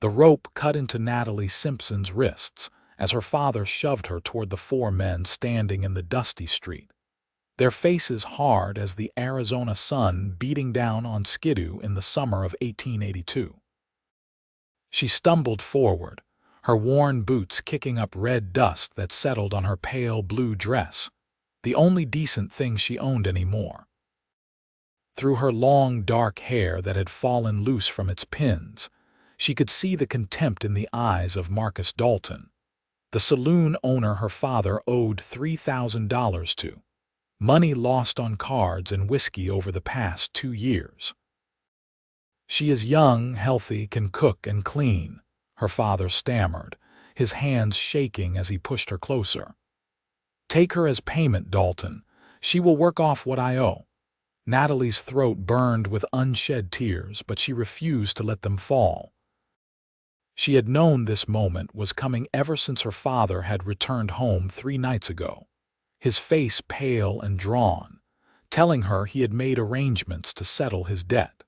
The rope cut into Natalie Simpson's wrists as her father shoved her toward the four men standing in the dusty street, their faces hard as the Arizona sun beating down on Skidoo in the summer of 1882. She stumbled forward, her worn boots kicking up red dust that settled on her pale blue dress, the only decent thing she owned anymore. Through her long, dark hair that had fallen loose from its pins, she could see the contempt in the eyes of Marcus Dalton, the saloon owner her father owed $3,000 to, money lost on cards and whiskey over the past 2 years. "She is young, healthy, can cook and clean," her father stammered, his hands shaking as he pushed her closer. "Take her as payment, Dalton. She will work off what I owe." Natalie's throat burned with unshed tears, but she refused to let them fall. She had known this moment was coming ever since her father had returned home 3 nights ago, his face pale and drawn, telling her he had made arrangements to settle his debt.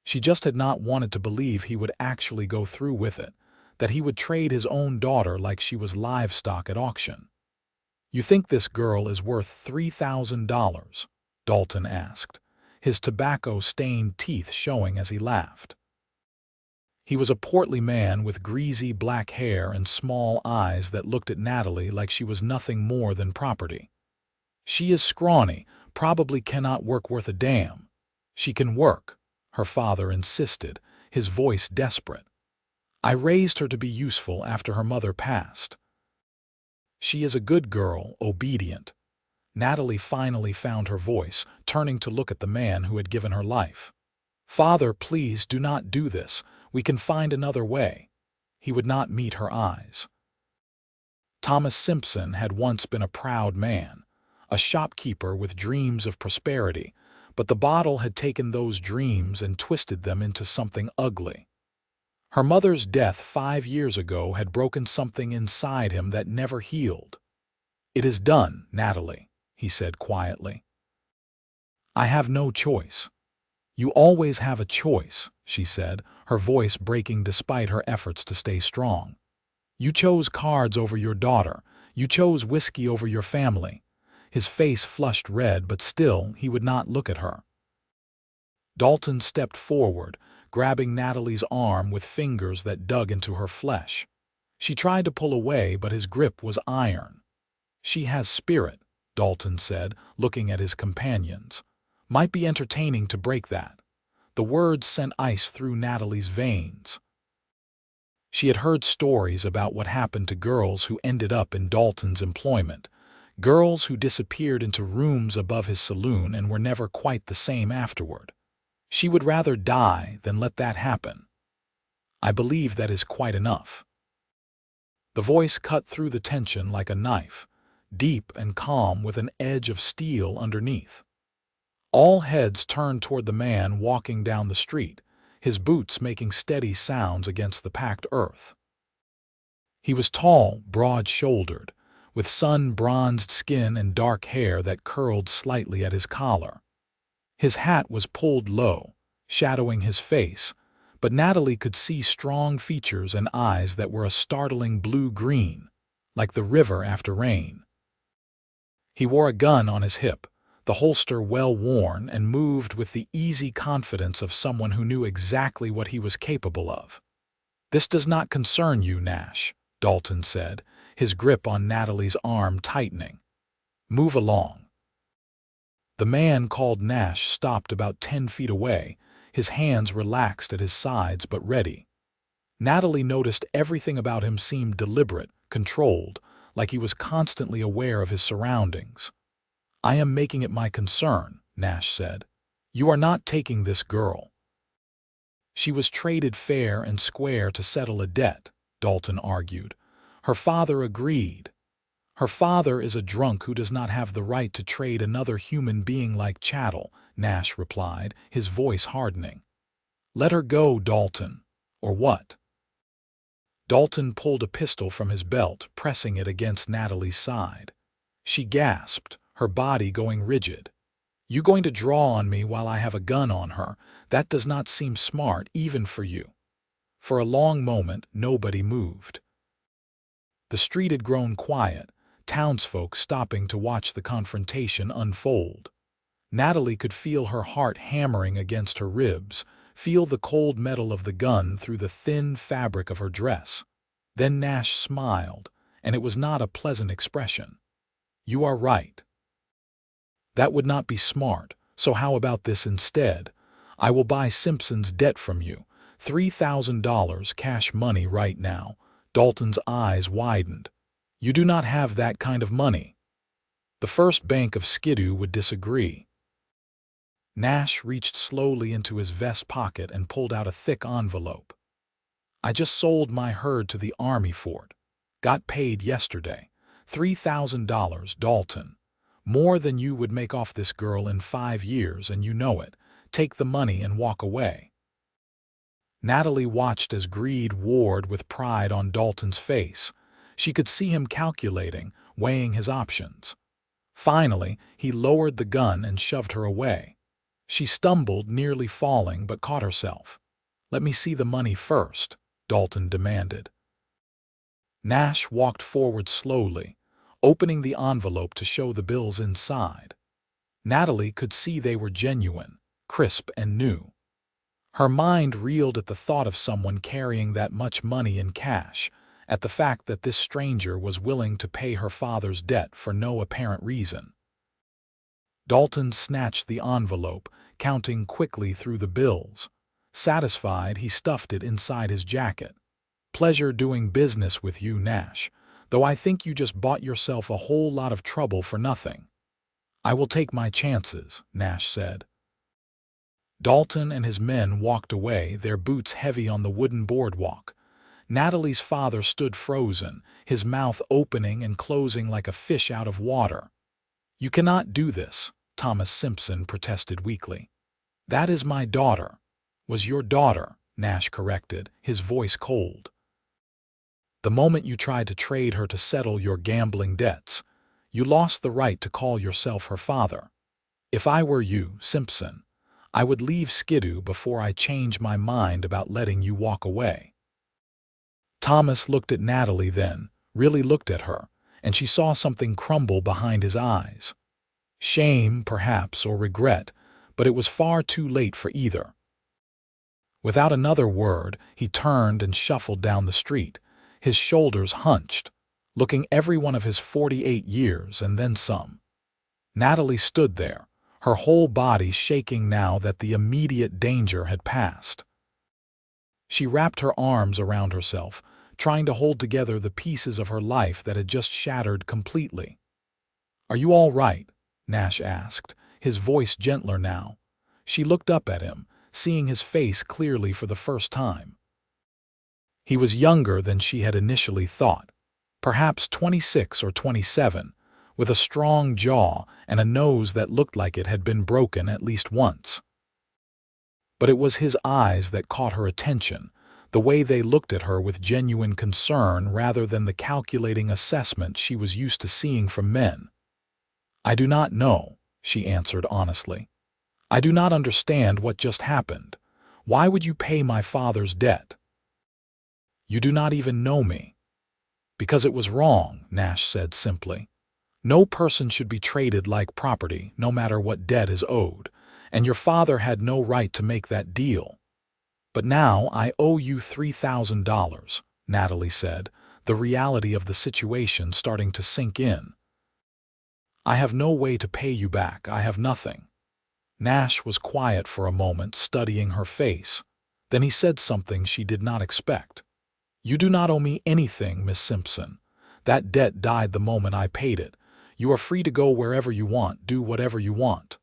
She just had not wanted to believe he would actually go through with it, that he would trade his own daughter like she was livestock at auction. "You think this girl is worth $3,000? Dalton asked, his tobacco-stained teeth showing as he laughed. He was a portly man with greasy black hair and small eyes that looked at Natalie like she was nothing more than property. "She is scrawny, probably cannot work worth a damn." "She can work," her father insisted, his voice desperate. "I raised her to be useful after her mother passed. She is a good girl, obedient." Natalie finally found her voice, turning to look at the man who had given her life. "Father, please do not do this. We can find another way." He would not meet her eyes. Thomas Simpson had once been a proud man, a shopkeeper with dreams of prosperity, but the bottle had taken those dreams and twisted them into something ugly. Her mother's death 5 years ago had broken something inside him that never healed. "It is done, Natalie," he said quietly. "I have no choice." "You always have a choice," she said, her voice breaking despite her efforts to stay strong. "You chose cards over your daughter. You chose whiskey over your family." His face flushed red, but still he would not look at her. Dalton stepped forward, grabbing Natalie's arm with fingers that dug into her flesh. She tried to pull away, but his grip was iron. "She has spirit," Dalton said, looking at his companions. "Might be entertaining to break that." The words sent ice through Natalie's veins. She had heard stories about what happened to girls who ended up in Dalton's employment, girls who disappeared into rooms above his saloon and were never quite the same afterward. She would rather die than let that happen. "I believe that is quite enough." The voice cut through the tension like a knife, deep and calm with an edge of steel underneath. All heads turned toward the man walking down the street, his boots making steady sounds against the packed earth. He was tall, broad-shouldered, with sun-bronzed skin and dark hair that curled slightly at his collar. His hat was pulled low, shadowing his face, but Natalie could see strong features and eyes that were a startling blue-green, like the river after rain. He wore a gun on his hip, the holster well worn, and moved with the easy confidence of someone who knew exactly what he was capable of. "This does not concern you, Nash," Dalton said, his grip on Natalie's arm tightening. "Move along." The man called Nash stopped about 10 feet away, his hands relaxed at his sides but ready. Natalie noticed everything about him seemed deliberate, controlled, like he was constantly aware of his surroundings. "I am making it my concern," Nash said. "You are not taking this girl." "She was traded fair and square to settle a debt," Dalton argued. "Her father agreed." "Her father is a drunk who does not have the right to trade another human being like chattel," Nash replied, his voice hardening. "Let her go, Dalton." "Or what?" Dalton pulled a pistol from his belt, pressing it against Natalie's side. She gasped, her body going rigid. "You going to draw on me while I have a gun on her? That does not seem smart, even for you." For a long moment, nobody moved. The street had grown quiet, townsfolk stopping to watch the confrontation unfold. Natalie could feel her heart hammering against her ribs, feel the cold metal of the gun through the thin fabric of her dress. Then Nash smiled, and it was not a pleasant expression. "You are right. That would not be smart, so how about this instead? I will buy Simpson's debt from you, $3,000 cash money right now." Dalton's eyes widened. "You do not have that kind of money." The First Bank of Skidoo would disagree. Nash reached slowly into his vest pocket and pulled out a thick envelope. "I just sold my herd to the Army fort. Got paid yesterday. $3,000, Dalton. More than you would make off this girl in 5 years, and you know it. Take the money and walk away." Natalie watched as greed warred with pride on Dalton's face. She could see him calculating, weighing his options. Finally, he lowered the gun and shoved her away. She stumbled, nearly falling, but caught herself. "Let me see the money first," Dalton demanded. Nash walked forward slowly, opening the envelope to show the bills inside. Natalie could see they were genuine, crisp and new. Her mind reeled at the thought of someone carrying that much money in cash, at the fact that this stranger was willing to pay her father's debt for no apparent reason. Dalton snatched the envelope, counting quickly through the bills. Satisfied, he stuffed it inside his jacket. "Pleasure doing business with you, Nash, though I think you just bought yourself a whole lot of trouble for nothing." "I will take my chances," Nash said. Dalton and his men walked away, their boots heavy on the wooden boardwalk. Natalie's father stood frozen, his mouth opening and closing like a fish out of water. "You cannot do this," Thomas Simpson protested weakly. "That is my daughter." "Was your daughter," Nash corrected, his voice cold. "The moment you tried to trade her to settle your gambling debts, you lost the right to call yourself her father. If I were you, Simpson, I would leave Skidoo before I change my mind about letting you walk away." Thomas looked at Natalie then, really looked at her, and she saw something crumble behind his eyes. Shame, perhaps, or regret, but it was far too late for either. Without another word, he turned and shuffled down the street, his shoulders hunched, looking every one of his 48 years and then some. Natalie stood there, her whole body shaking now that the immediate danger had passed. She wrapped her arms around herself, trying to hold together the pieces of her life that had just shattered completely. "Are you all right?" Nash asked, his voice gentler now. She looked up at him, seeing his face clearly for the first time. He was younger than she had initially thought, perhaps 26 or 27, with a strong jaw and a nose that looked like it had been broken at least once. But it was his eyes that caught her attention, the way they looked at her with genuine concern rather than the calculating assessment she was used to seeing from men. "I do not know," she answered honestly. "I do not understand what just happened. Why would you pay my father's debt?" "You do not even know me." "Because it was wrong," Nash said simply. "No person should be traded like property, no matter what debt is owed, and your father had no right to make that deal. But now I owe you $3,000, Natalie said, the reality of the situation starting to sink in. "I have no way to pay you back. I have nothing." Nash was quiet for a moment, studying her face. Then he said something she did not expect. "You do not owe me anything, Miss Simpson. That debt died the moment I paid it. You are free to go wherever you want, do whatever you want."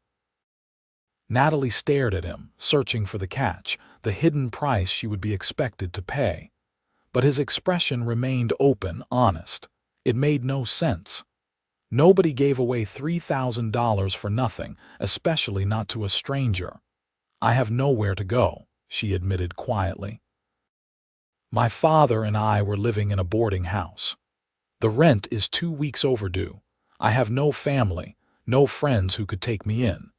Natalie stared at him, searching for the catch, the hidden price she would be expected to pay. But his expression remained open, honest. It made no sense. Nobody gave away $3,000 for nothing, especially not to a stranger. "I have nowhere to go," she admitted quietly. "My father and I were living in a boarding house. The rent is 2 weeks overdue. I have no family, no friends who could take me in.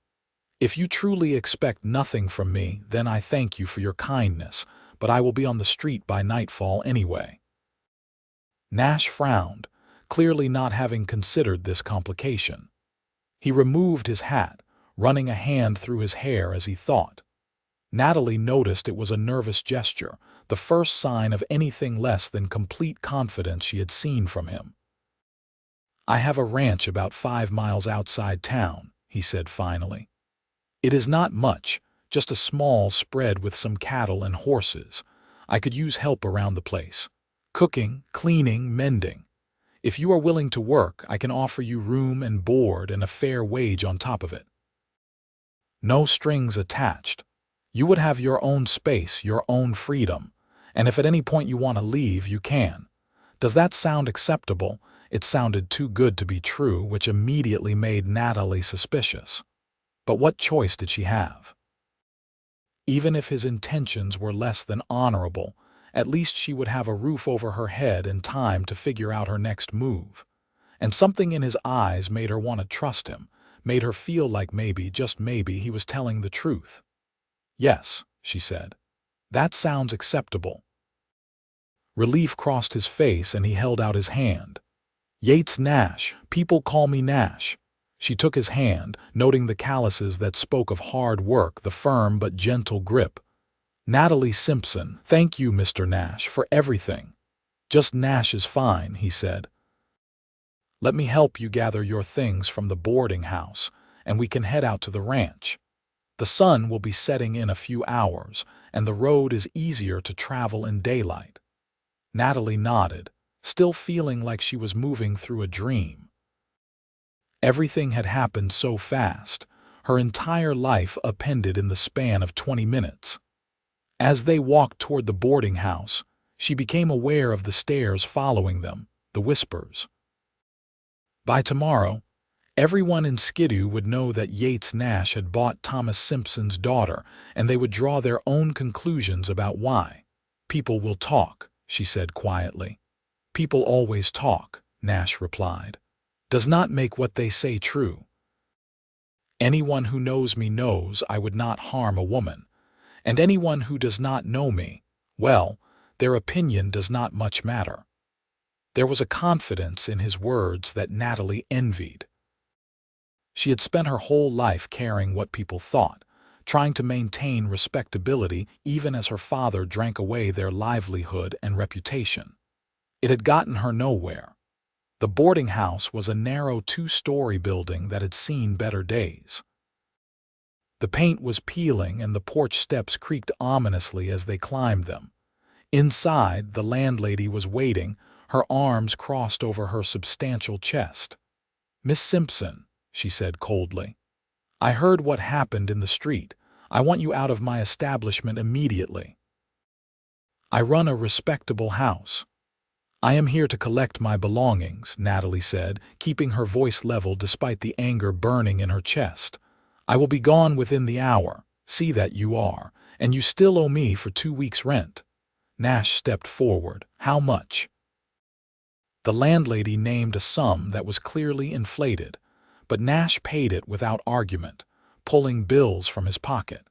If you truly expect nothing from me, then I thank you for your kindness, but I will be on the street by nightfall anyway." Nash frowned, clearly not having considered this complication. He removed his hat, running a hand through his hair as he thought. Natalie noticed it was a nervous gesture, the first sign of anything less than complete confidence she had seen from him. "I have a ranch about 5 miles outside town," he said finally. "It is not much, just a small spread with some cattle and horses. I could use help around the place. Cooking, cleaning, mending. If you are willing to work, I can offer you room and board and a fair wage on top of it. No strings attached. You would have your own space, your own freedom, and if at any point you want to leave, you can. Does that sound acceptable?" It sounded too good to be true, which immediately made Natalie suspicious. But what choice did she have? Even if his intentions were less than honorable, at least she would have a roof over her head and time to figure out her next move. And something in his eyes made her want to trust him, made her feel like maybe, just maybe, he was telling the truth. "Yes," she said. "That sounds acceptable." Relief crossed his face and he held out his hand. "Yates Nash, people call me Nash." She took his hand, noting the calluses that spoke of hard work, the firm but gentle grip. "Natalie Simpson, thank you, Mr. Nash, for everything." "Just Nash is fine," he said. "Let me help you gather your things from the boarding house, and we can head out to the ranch. The sun will be setting in a few hours, and the road is easier to travel in daylight." Natalie nodded, still feeling like she was moving through a dream. Everything had happened so fast, her entire life upended in the span of 20 minutes. As they walked toward the boarding house, she became aware of the stares following them, the whispers. By tomorrow, everyone in Skidoo would know that Yates Nash had bought Thomas Simpson's daughter, and they would draw their own conclusions about why. "People will talk," she said quietly. "People always talk," Nash replied. "Does not make what they say true. Anyone who knows me knows I would not harm a woman, and anyone who does not know me, well, their opinion does not much matter." There was a confidence in his words that Natalie envied. She had spent her whole life caring what people thought, trying to maintain respectability even as her father drank away their livelihood and reputation. It had gotten her nowhere. The boarding house was a narrow 2-story building that had seen better days. The paint was peeling and the porch steps creaked ominously as they climbed them. Inside, the landlady was waiting, her arms crossed over her substantial chest. "Miss Simpson," she said coldly, "I heard what happened in the street. I want you out of my establishment immediately. I run a respectable house." "I am here to collect my belongings," Natalie said, keeping her voice level despite the anger burning in her chest. "I will be gone within the hour. See that you are. And you still owe me for 2 weeks' rent." Nash stepped forward. "How much?" The landlady named a sum that was clearly inflated, but Nash paid it without argument, pulling bills from his pocket.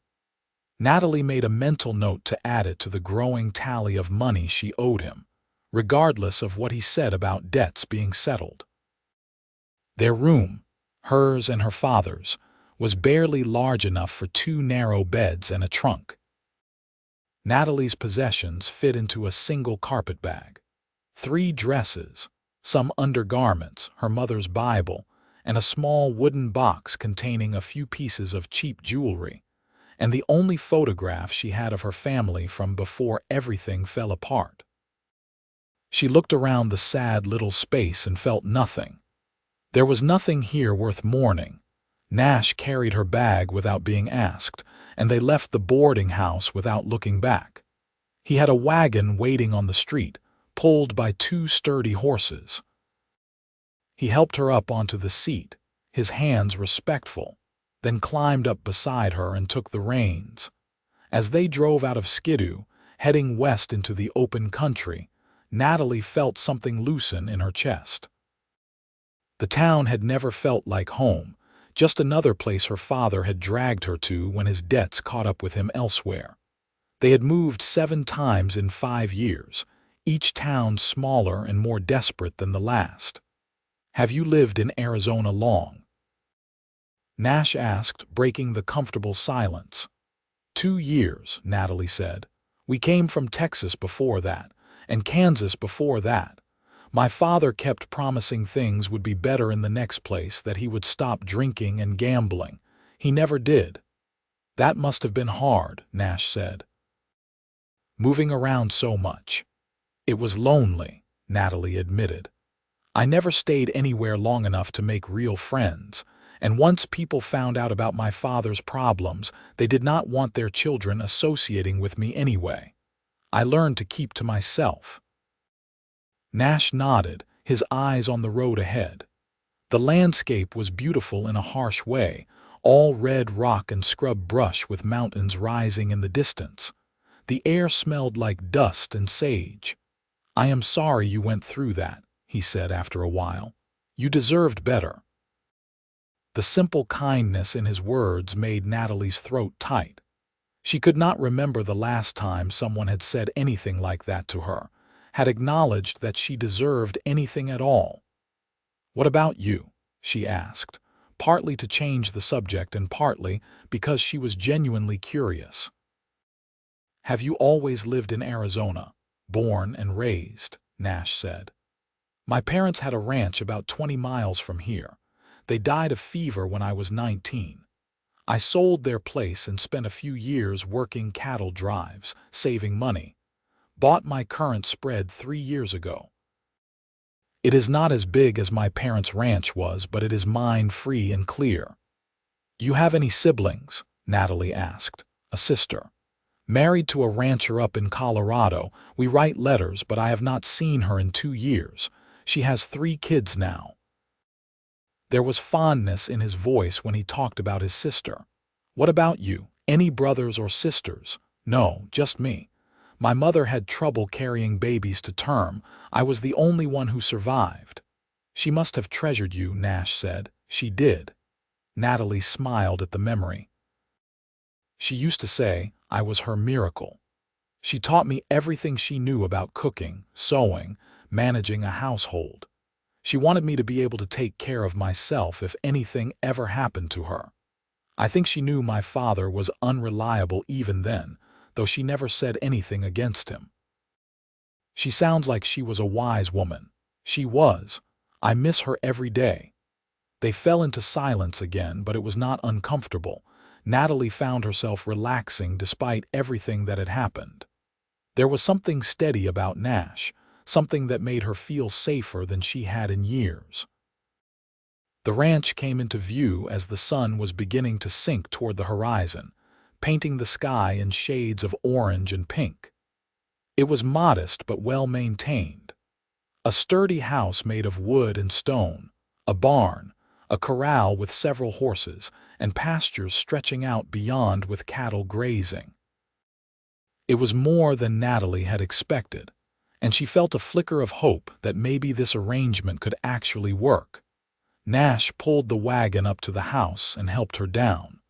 Natalie made a mental note to add it to the growing tally of money she owed him, regardless of what he said about debts being settled. Their room, hers and her father's, was barely large enough for 2 narrow beds and a trunk. Natalie's possessions fit into a single carpet bag. 3 dresses, some undergarments, her mother's Bible, and a small wooden box containing a few pieces of cheap jewelry, and the only photograph she had of her family from before everything fell apart. She looked around the sad little space and felt nothing. There was nothing here worth mourning. Nash carried her bag without being asked, and they left the boarding house without looking back. He had a wagon waiting on the street, pulled by 2 sturdy horses. He helped her up onto the seat, his hands respectful, then climbed up beside her and took the reins. As they drove out of Skidoo, heading west into the open country, Natalie felt something loosen in her chest. The town had never felt like home, just another place her father had dragged her to when his debts caught up with him elsewhere. They had moved 7 times in 5 years, each town smaller and more desperate than the last. "Have you lived in Arizona long?" Nash asked, breaking the comfortable silence. 2 years, Natalie said. "We came from Texas before that, and Kansas before that. My father kept promising things would be better in the next place, that he would stop drinking and gambling. He never did." "That must have been hard," Nash said. "Moving around so much." "It was lonely," Natalie admitted. "I never stayed anywhere long enough to make real friends, and once people found out about my father's problems, they did not want their children associating with me anyway. I learned to keep to myself." Nash nodded, his eyes on the road ahead. The landscape was beautiful in a harsh way, all red rock and scrub brush with mountains rising in the distance. The air smelled like dust and sage. "I am sorry you went through that," he said after a while. "You deserved better." The simple kindness in his words made Natalie's throat tight. She could not remember the last time someone had said anything like that to her, had acknowledged that she deserved anything at all. "What about you?" she asked, partly to change the subject and partly because she was genuinely curious. "Have you always lived in Arizona?" "Born and raised," Nash said. "My parents had a ranch about 20 miles from here. They died of fever when I was 19. I sold their place and spent a few years working cattle drives, saving money. Bought my current spread 3 years ago. It is not as big as my parents' ranch was, but it is mine, free and clear." "You have any siblings?" Natalie asked. "A sister." "Married to a rancher up in Colorado. We write letters, but I have not seen her in 2 years. She has 3 kids now." There was fondness in his voice when he talked about his sister. "What about you? Any brothers or sisters?" "No, just me. My mother had trouble carrying babies to term. I was the only one who survived." "She must have treasured you," Nash said. "She did." Natalie smiled at the memory. "She used to say I was her miracle. She taught me everything she knew about cooking, sewing, managing a household. She wanted me to be able to take care of myself if anything ever happened to her. I think she knew my father was unreliable even then, though she never said anything against him." "She sounds like she was a wise woman." "She was. I miss her every day." They fell into silence again, but it was not uncomfortable. Natalie found herself relaxing despite everything that had happened. There was something steady about Nash, something that made her feel safer than she had in years. The ranch came into view as the sun was beginning to sink toward the horizon, painting the sky in shades of orange and pink. It was modest but well maintained. A sturdy house made of wood and stone, a barn, a corral with several horses, and pastures stretching out beyond with cattle grazing. It was more than Natalie had expected, and she felt a flicker of hope that maybe this arrangement could actually work. Nash pulled the wagon up to the house and helped her down.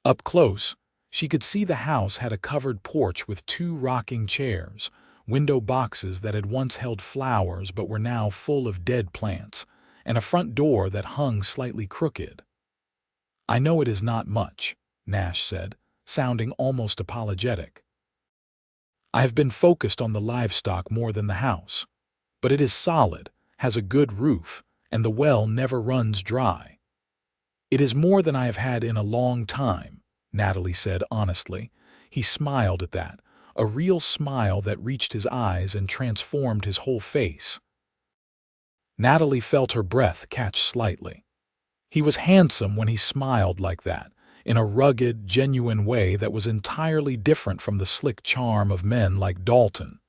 Up close, she could see the house had a covered porch with 2 rocking chairs, window boxes that had once held flowers but were now full of dead plants, and a front door that hung slightly crooked. "I know it is not much," Nash said, sounding almost apologetic. "I have been focused on the livestock more than the house. But it is solid, has a good roof, and the well never runs dry." "It is more than I have had in a long time," Natalie said honestly. He smiled at that, a real smile that reached his eyes and transformed his whole face. Natalie felt her breath catch slightly. He was handsome when he smiled like that, in a rugged, genuine way that was entirely different from the slick charm of men like Dalton.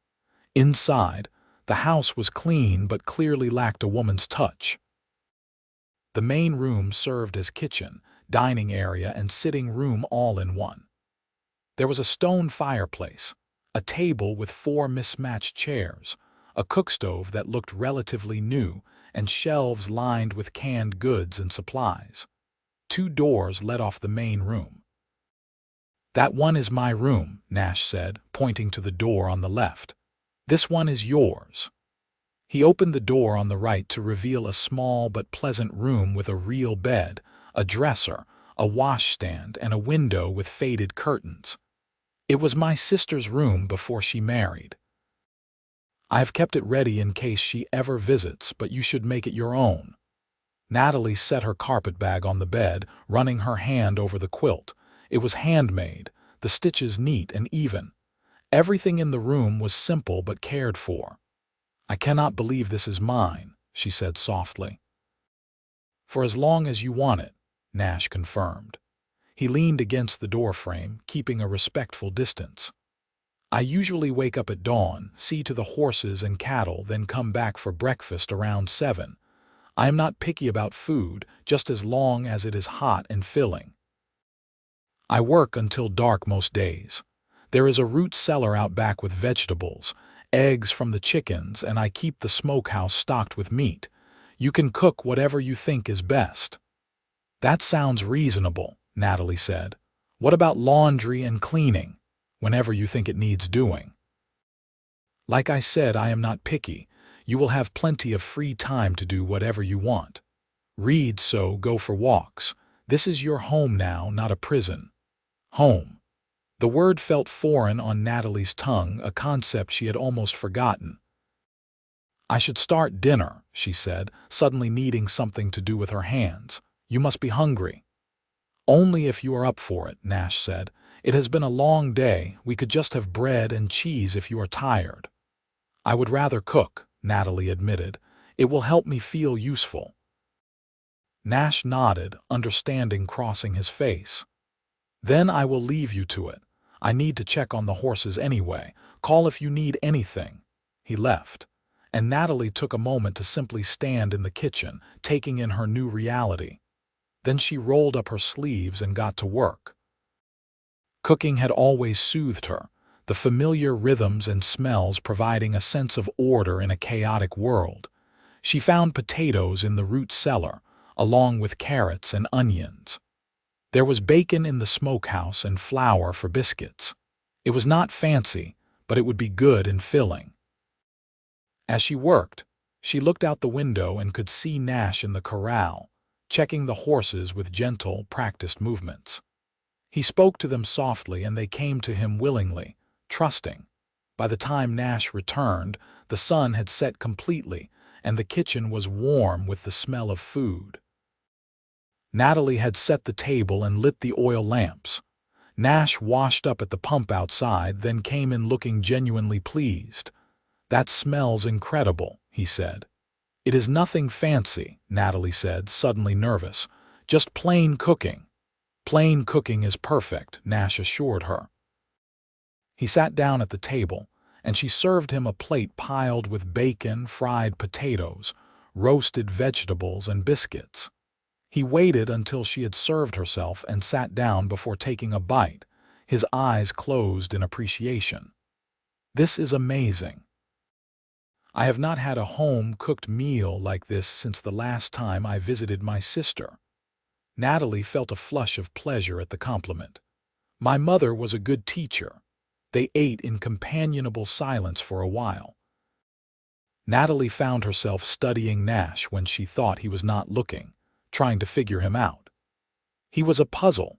Inside, the house was clean but clearly lacked a woman's touch. The main room served as kitchen, dining area, and sitting room all in one. There was a stone fireplace, a table with 4 mismatched chairs, a cookstove that looked relatively new, and shelves lined with canned goods and supplies. 2 doors led off the main room. "That one is my room," Nash said, pointing to the door on the left. "This one is yours." He opened the door on the right to reveal a small but pleasant room with a real bed, a dresser, a washstand, and a window with faded curtains. It was my sister's room before she married. "I have kept it ready in case she ever visits, but you should make it your own." Natalie set her carpetbag on the bed, running her hand over the quilt. It was handmade, the stitches neat and even. Everything in the room was simple but cared for. "I cannot believe this is mine," she said softly. "For as long as you want it," Nash confirmed. He leaned against the doorframe, keeping a respectful distance. "I usually wake up at dawn, see to the horses and cattle, then come back for breakfast around 7. I am not picky about food, just as long as it is hot and filling. I work until dark most days. There is a root cellar out back with vegetables, eggs from the chickens, and I keep the smokehouse stocked with meat. You can cook whatever you think is best." "That sounds reasonable," Natalie said. "What about laundry and cleaning, whenever you think it needs doing?" "Like I said, I am not picky. You will have plenty of free time to do whatever you want. Read, so go for walks. This is your home now, not a prison." Home. The word felt foreign on Natalie's tongue, a concept she had almost forgotten. "I should start dinner," she said, suddenly needing something to do with her hands. "You must be hungry." "Only if you are up for it," Nash said. "It has been a long day. We could just have bread and cheese if you are tired." "I would rather cook," Natalie admitted. "It will help me feel useful." Nash nodded, understanding crossing his face. "Then I will leave you to it. I need to check on the horses anyway. Call if you need anything." He left, and Natalie took a moment to simply stand in the kitchen, taking in her new reality. Then she rolled up her sleeves and got to work. Cooking had always soothed her, the familiar rhythms and smells providing a sense of order in a chaotic world. She found potatoes in the root cellar, along with carrots and onions. There was bacon in the smokehouse and flour for biscuits. It was not fancy, but it would be good and filling. As she worked, she looked out the window and could see Nash in the corral, checking the horses with gentle, practiced movements. He spoke to them softly and they came to him willingly, trusting. By the time Nash returned, the sun had set completely and the kitchen was warm with the smell of food. Natalie had set the table and lit the oil lamps. Nash washed up at the pump outside, then came in looking genuinely pleased. "That smells incredible," he said. "It is nothing fancy," Natalie said, suddenly nervous. "Just plain cooking." "Plain cooking is perfect," Nash assured her. He sat down at the table, and she served him a plate piled with bacon, fried potatoes, roasted vegetables, and biscuits. He waited until she had served herself and sat down before taking a bite, his eyes closed in appreciation. "This is amazing. I have not had a home-cooked meal like this since the last time I visited my sister." Natalie felt a flush of pleasure at the compliment. "My mother was a good teacher." They ate in companionable silence for a while. Natalie found herself studying Nash when she thought he was not looking, trying to figure him out. He was a puzzle,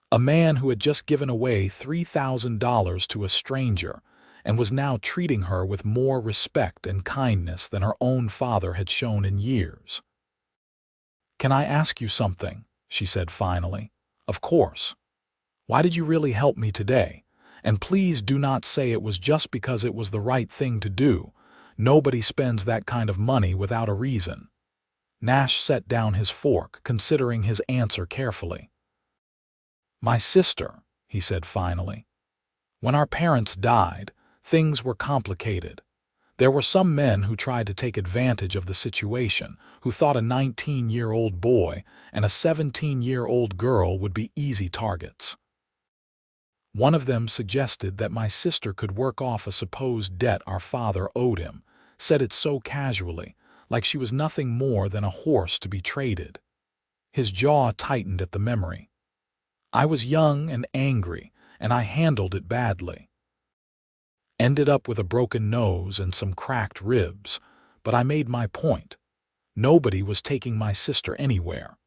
a man who had just given away $3,000 to a stranger and was now treating her with more respect and kindness than her own father had shown in years. "Can I ask you something?" she said finally. "Of course. Why did you really help me today? And please do not say it was just because it was the right thing to do. Nobody spends that kind of money without a reason." Nash set down his fork, considering his answer carefully. "My sister," he said finally. "When our parents died, things were complicated. There were some men who tried to take advantage of the situation, who thought a 19-year-old boy and a 17-year-old girl would be easy targets. One of them suggested that my sister could work off a supposed debt our father owed him, said it so casually, like she was nothing more than a horse to be traded." His jaw tightened at the memory. "I was young and angry, and I handled it badly. Ended up with a broken nose and some cracked ribs, but I made my point. Nobody was taking my sister anywhere.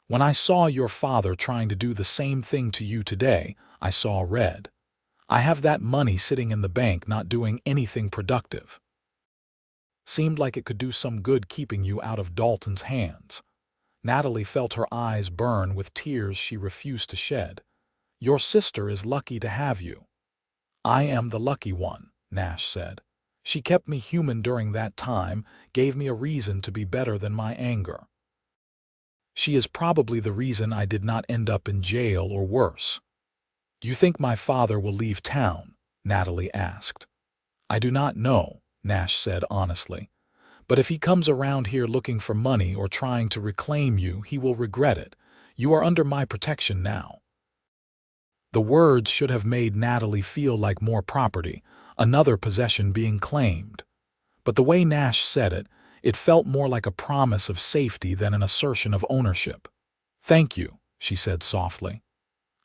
When I saw your father trying to do the same thing to you today, I saw red. I have that money sitting in the bank not doing anything productive. Seemed like it could do some good keeping you out of Dalton's hands. Natalie felt her eyes burn with tears she refused to shed. Your sister is lucky to have you. I am the lucky one, Nash said. She kept me human during that time, gave me a reason to be better than my anger. She is probably the reason I did not end up in jail or worse. You think my father will leave town? Natalie asked. I do not know, Nash said honestly. But if he comes around here looking for money or trying to reclaim you, he will regret it. You are under my protection now. The words should have made Natalie feel like more property, another possession being claimed. But the way Nash said it, it felt more like a promise of safety than an assertion of ownership. Thank you, she said softly.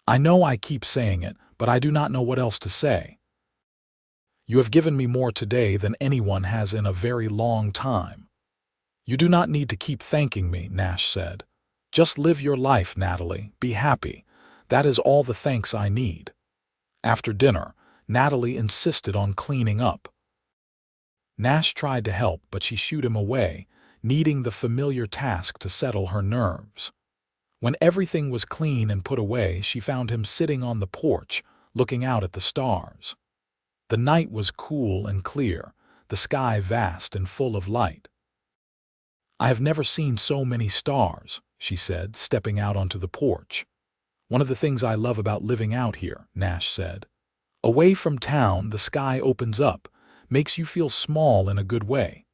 I know I keep saying it, but I do not know what else to say. You have given me more today than anyone has in a very long time. You do not need to keep thanking me, Nash said. Just live your life, Natalie. Be happy. That is all the thanks I need. After dinner, Natalie insisted on cleaning up. Nash tried to help, but she shooed him away, needing the familiar task to settle her nerves. When everything was clean and put away, she found him sitting on the porch, looking out at the stars. The night was cool and clear, the sky vast and full of light. I have never seen so many stars, she said, stepping out onto the porch. One of the things I love about living out here, Nash said. Away from town, the sky opens up, makes you feel small in a good way.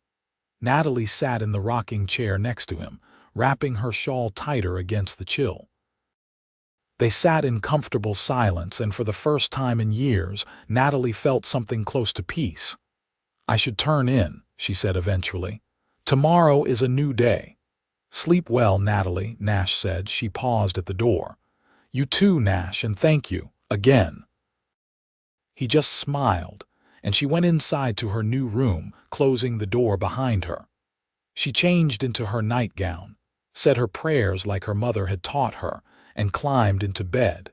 Natalie sat in the rocking chair next to him, wrapping her shawl tighter against the chill. They sat in comfortable silence, and for the first time in years, Natalie felt something close to peace. I should turn in, she said eventually. Tomorrow is a new day. Sleep well, Natalie, Nash said. She paused at the door. You too, Nash, and thank you, again. He just smiled, and she went inside to her new room, closing the door behind her. She changed into her nightgown, said her prayers like her mother had taught her, and climbed into bed.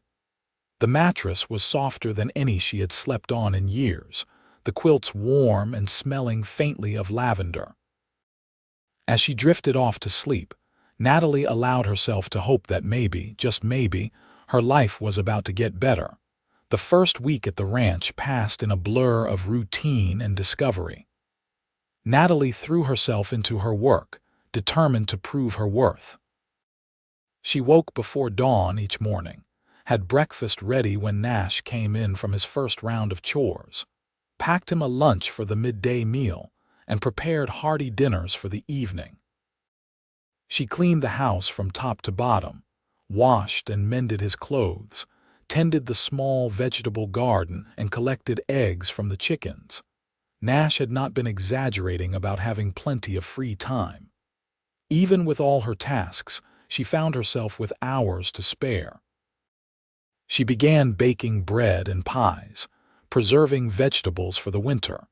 The mattress was softer than any she had slept on in years, the quilts warm and smelling faintly of lavender. As she drifted off to sleep, Natalie allowed herself to hope that maybe, just maybe, her life was about to get better. The first week at the ranch passed in a blur of routine and discovery. Natalie threw herself into her work, determined to prove her worth. She woke before dawn each morning, had breakfast ready when Nash came in from his first round of chores, packed him a lunch for the midday meal, and prepared hearty dinners for the evening. She cleaned the house from top to bottom, washed and mended his clothes, tended the small vegetable garden, and collected eggs from the chickens. Nash had not been exaggerating about having plenty of free time. Even with all her tasks, she found herself with hours to spare. She began baking bread and pies, preserving vegetables for the winter,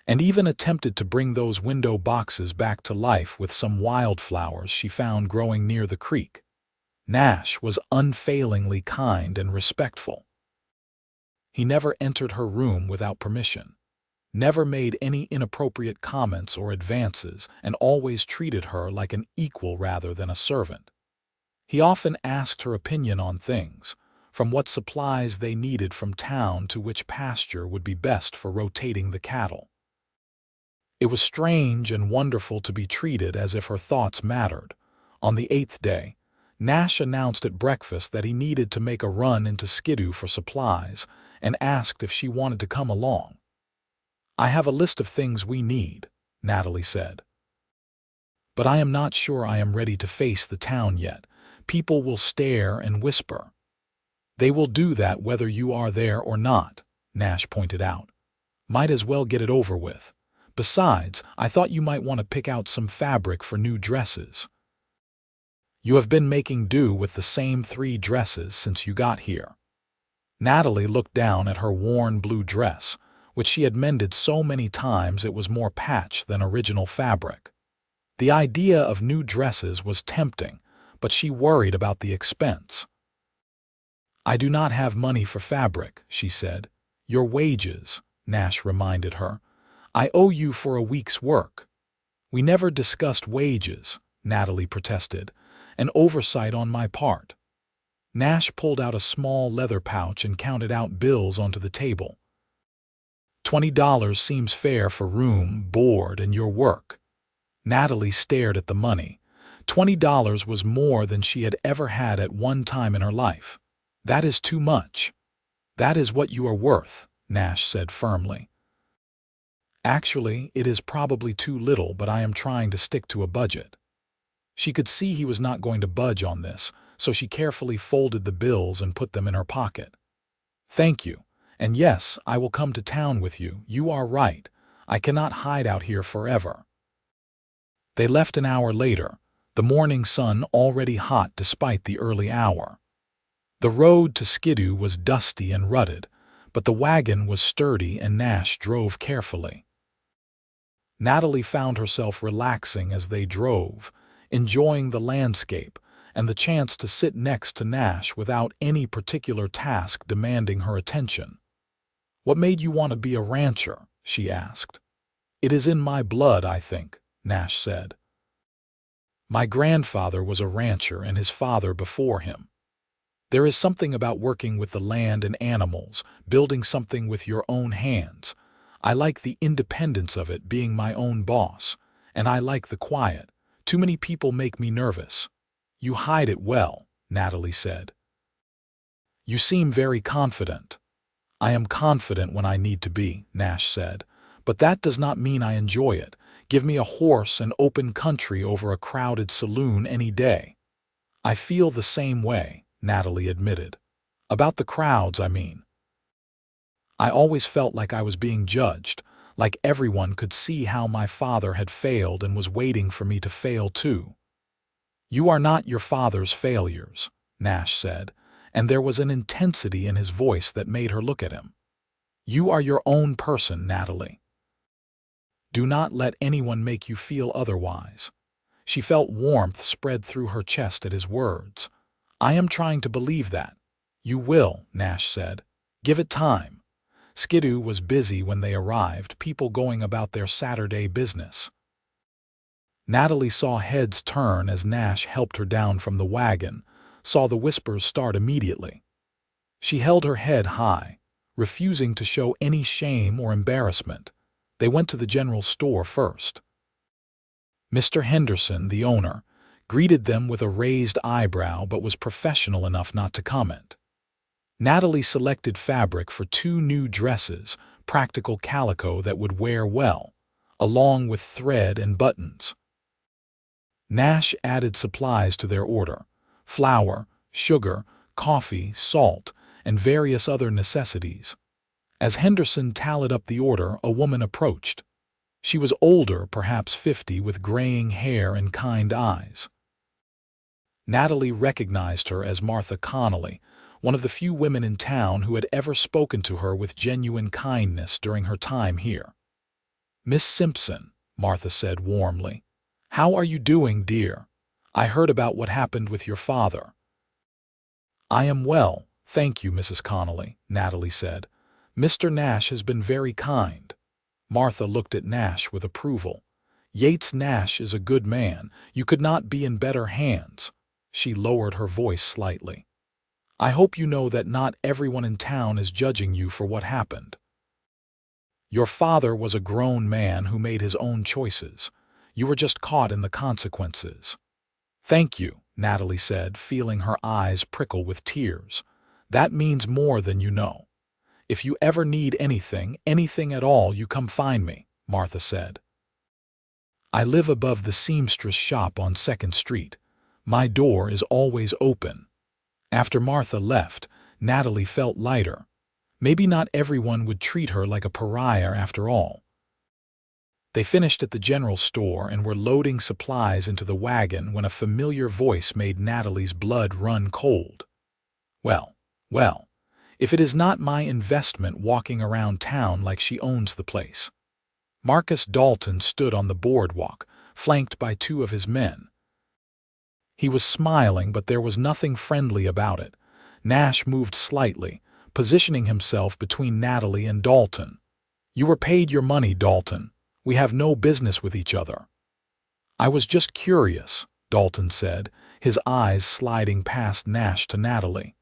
and even attempted to bring those window boxes back to life with some wildflowers she found growing near the creek. Nash was unfailingly kind and respectful. He never entered her room without permission, never made any inappropriate comments or advances, and always treated her like an equal rather than a servant. He often asked her opinion on things, from what supplies they needed from town to which pasture would be best for rotating the cattle. It was strange and wonderful to be treated as if her thoughts mattered. On the 8th day, Nash announced at breakfast that he needed to make a run into Skidoo for supplies and asked if she wanted to come along. I have a list of things we need, Natalie said. But I am not sure I am ready to face the town yet. People will stare and whisper. They will do that whether you are there or not, Nash pointed out. Might as well get it over with. Besides, I thought you might want to pick out some fabric for new dresses. You have been making do with the same 3 dresses since you got here. Natalie looked down at her worn blue dress, which she had mended so many times it was more patch than original fabric. The idea of new dresses was tempting, but she worried about the expense. "I do not have money for fabric," she said. "Your wages," Nash reminded her. "I owe you for a week's work." "We never discussed wages," Natalie protested. "An oversight on my part." Nash pulled out a small leather pouch and counted out bills onto the table. $20 seems fair for room, board, and your work." Natalie stared at the money. $20 was more than she had ever had at one time in her life. "That is too much." "That is what you are worth," Nash said firmly. "Actually, it is probably too little, but I am trying to stick to a budget." She could see he was not going to budge on this, so she carefully folded the bills and put them in her pocket. "Thank you. And yes, I will come to town with you. You are right. I cannot hide out here forever." They left an hour later, the morning sun already hot despite the early hour. The road to Skidoo was dusty and rutted, but the wagon was sturdy and Nash drove carefully. Natalie found herself relaxing as they drove, enjoying the landscape and the chance to sit next to Nash without any particular task demanding her attention. "What made you want to be a rancher?" she asked. "It is in my blood, I think," Nash said. "My grandfather was a rancher and his father before him. There is something about working with the land and animals, building something with your own hands. I like the independence of it, being my own boss, and I like the quiet. Too many people make me nervous." "You hide it well," Natalie said. "You seem very confident." "I am confident when I need to be," Nash said, "but that does not mean I enjoy it. Give me a horse and open country over a crowded saloon any day." "I feel the same way," Natalie admitted. "About the crowds, I mean. I always felt like I was being judged, like everyone could see how my father had failed and was waiting for me to fail too." "You are not your father's failures," Nash said, and there was an intensity in his voice that made her look at him. "You are your own person, Natalie. Do not let anyone make you feel otherwise." She felt warmth spread through her chest at his words. "I am trying to believe that." "You will," Nash said. "Give it time." Skidoo was busy when they arrived, people going about their Saturday business. Natalie saw heads turn as Nash helped her down from the wagon, saw the whispers start immediately. She held her head high, refusing to show any shame or embarrassment. They went to the general store first. Mr. Henderson, the owner, greeted them with a raised eyebrow but was professional enough not to comment. Natalie selected fabric for 2 new dresses, practical calico that would wear well, along with thread and buttons. Nash added supplies to their order: flour, sugar, coffee, salt, and various other necessities. As Henderson tallied up the order, a woman approached. She was older, perhaps 50, with graying hair and kind eyes. Natalie recognized her as Martha Connolly, one of the few women in town who had ever spoken to her with genuine kindness during her time here. "Miss Simpson," Martha said warmly. "How are you doing, dear? I heard about what happened with your father." "I am well, thank you, Mrs. Connolly," Natalie said. "Mr. Nash has been very kind." Martha looked at Nash with approval. "Yates Nash is a good man. You could not be in better hands." She lowered her voice slightly. "I hope you know that not everyone in town is judging you for what happened. Your father was a grown man who made his own choices. You were just caught in the consequences." "Thank you," Natalie said, feeling her eyes prickle with tears. "That means more than you know. If you ever need anything, anything at all, you come find me," Martha said. "I live above the seamstress shop on 2nd Street. My door is always open." After Martha left, Natalie felt lighter. Maybe not everyone would treat her like a pariah after all. They finished at the general store and were loading supplies into the wagon when a familiar voice made Natalie's blood run cold. Well, if it is not my investment walking around town like she owns the place. Marcus Dalton stood on the boardwalk, flanked by two of his men. He was smiling, but there was nothing friendly about it. Nash moved slightly, positioning himself between Natalie and Dalton. "You were paid your money, Dalton. We have no business with each other." "I was just curious," Dalton said, his eyes sliding past Nash to Natalie.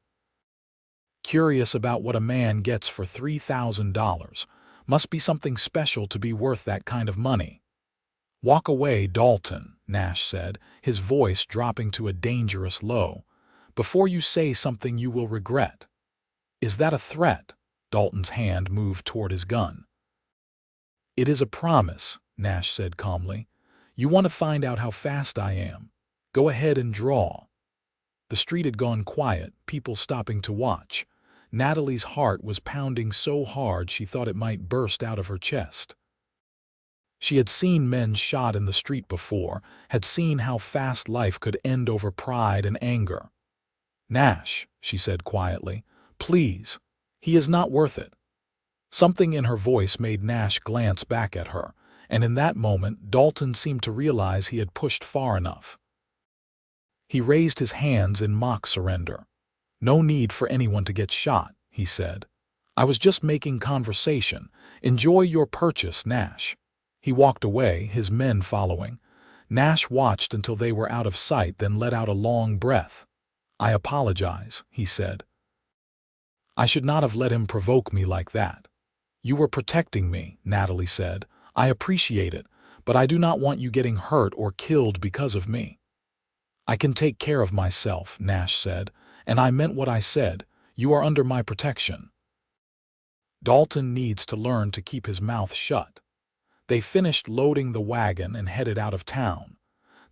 "Curious about what a man gets for $3,000. Must be something special to be worth that kind of money." "Walk away, Dalton," Nash said, his voice dropping to a dangerous low. "Before you say something you will regret." "Is that a threat?" Dalton's hand moved toward his gun. "It is a promise," Nash said calmly. "You want to find out how fast I am? Go ahead and draw." The street had gone quiet, people stopping to watch. Natalie's heart was pounding so hard she thought it might burst out of her chest. She had seen men shot in the street before, had seen how fast life could end over pride and anger. "Nash," she said quietly, "please. He is not worth it." Something in her voice made Nash glance back at her, and in that moment Dalton seemed to realize he had pushed far enough. He raised his hands in mock surrender. "No need for anyone to get shot," he said. "I was just making conversation. Enjoy your purchase, Nash." He walked away, his men following. Nash watched until they were out of sight, then let out a long breath. "I apologize," he said. "I should not have let him provoke me like that." "You were protecting me," Natalie said. "I appreciate it, but I do not want you getting hurt or killed because of me." "I can take care of myself," Nash said, "and I meant what I said. You are under my protection." Dalton needs to learn to keep his mouth shut. They finished loading the wagon and headed out of town.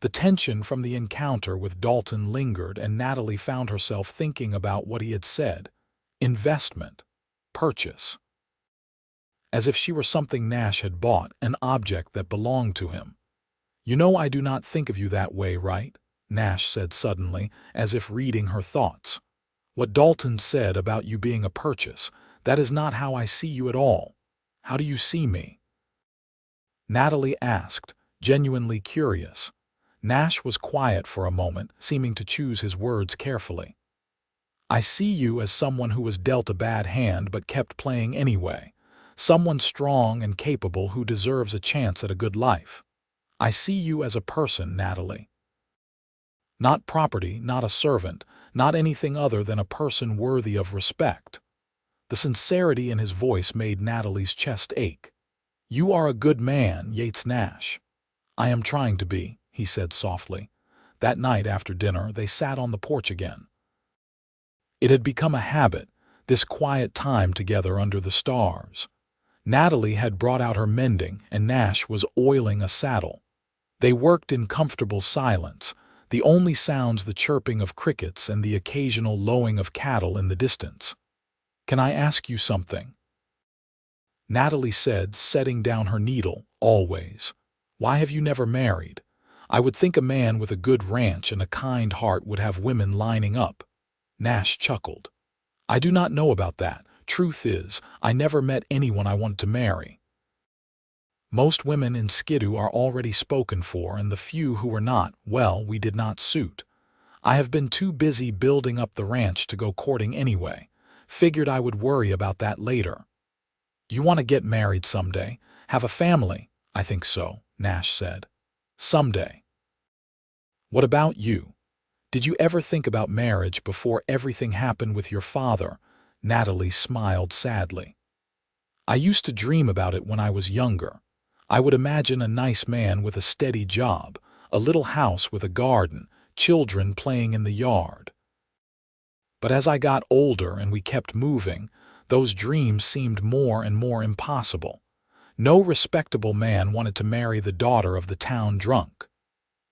The tension from the encounter with Dalton lingered, and Natalie found herself thinking about what he had said. Investment. Purchase. As if she were something Nash had bought, an object that belonged to him. "You know I do not think of you that way, right?" Nash said suddenly, as if reading her thoughts. "What Dalton said about you being a purchase, that is not how I see you at all. How do you see me?" Natalie asked, genuinely curious. Nash was quiet for a moment, seeming to choose his words carefully. "I see you as someone who was dealt a bad hand but kept playing anyway. Someone strong and capable who deserves a chance at a good life. I see you as a person, Natalie. Not property, not a servant, not anything other than a person worthy of respect." The sincerity in his voice made Natalie's chest ache. "You are a good man, Yates Nash." "I am trying to be," he said softly. That night after dinner, they sat on the porch again. It had become a habit, this quiet time together under the stars. Natalie had brought out her mending, and Nash was oiling a saddle. They worked in comfortable silence, the only sounds the chirping of crickets and the occasional lowing of cattle in the distance. "Can I ask you something?" Natalie said, setting down her needle. "Always. Why have you never married? I would think a man with a good ranch and a kind heart would have women lining up." Nash chuckled. "I do not know about that. Truth is, I never met anyone I wanted to marry. Most women in Skidoo are already spoken for, and the few who were not, well, we did not suit. I have been too busy building up the ranch to go courting anyway. Figured I would worry about that later." "You want to get married someday? Have a family?" "I think so," Nash said. "Someday." "What about you? Did you ever think about marriage before everything happened with your father?" Natalie smiled sadly. "I used to dream about it when I was younger. I would imagine a nice man with a steady job, a little house with a garden, children playing in the yard. But as I got older and we kept moving, those dreams seemed more and more impossible. No respectable man wanted to marry the daughter of the town drunk."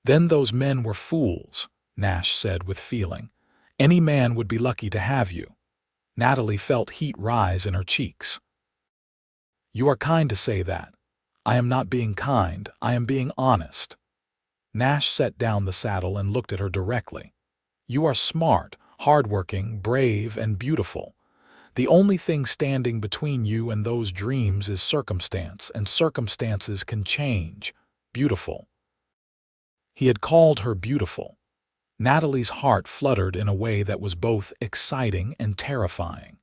"Then those men were fools," Nash said with feeling. "Any man would be lucky to have you." Natalie felt heat rise in her cheeks. "You are kind to say that. I am not being kind, I am being honest." Nash set down the saddle and looked at her directly. "You are smart, hardworking, brave, and beautiful. The only thing standing between you and those dreams is circumstance, and circumstances can change. Beautiful. He had called her beautiful. Natalie's heart fluttered in a way that was both exciting and terrifying.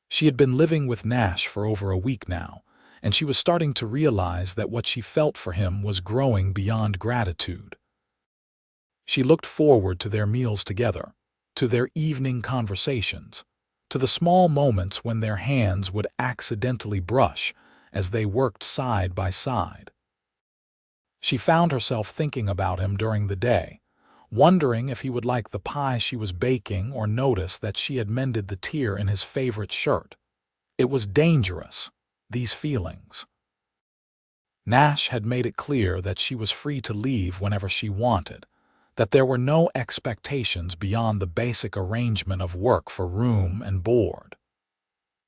She had been living with Nash for over a week now, and she was starting to realize that what she felt for him was growing beyond gratitude. She looked forward to their meals together, to their evening conversations, to the small moments when their hands would accidentally brush as they worked side by side. She found herself thinking about him during the day, wondering if he would like the pie she was baking or notice that she had mended the tear in his favorite shirt. It was dangerous, these feelings. Nash had made it clear that she was free to leave whenever she wanted, that there were no expectations beyond the basic arrangement of work for room and board.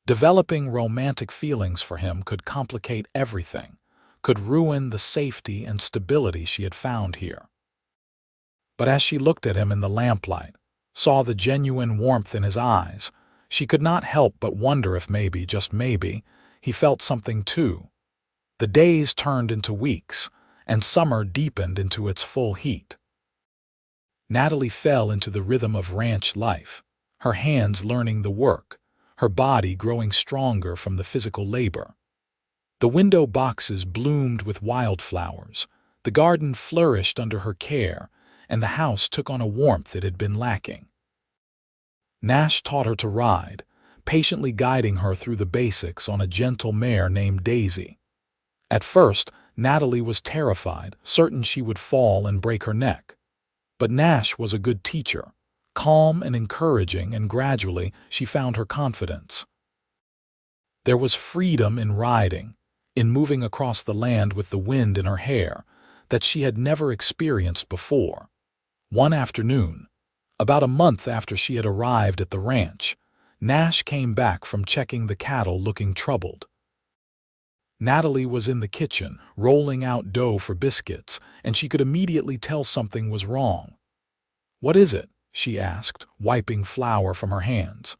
Developing romantic feelings for him could complicate everything, could ruin the safety and stability she had found here. But as she looked at him in the lamplight, saw the genuine warmth in his eyes, she could not help but wonder if maybe, just maybe, he felt something too. The days turned into weeks, and summer deepened into its full heat. Natalie fell into the rhythm of ranch life, her hands learning the work, her body growing stronger from the physical labor. The window boxes bloomed with wildflowers, the garden flourished under her care, and the house took on a warmth it had been lacking. Nash taught her to ride, patiently guiding her through the basics on a gentle mare named Daisy. At first, Natalie was terrified, certain she would fall and break her neck. But Nash was a good teacher, calm and encouraging, and gradually she found her confidence. There was freedom in riding, in moving across the land with the wind in her hair, that she had never experienced before. One afternoon, about a month after she had arrived at the ranch, Nash came back from checking the cattle looking troubled. Natalie was in the kitchen, rolling out dough for biscuits, and she could immediately tell something was wrong. "What is it?" she asked, wiping flour from her hands.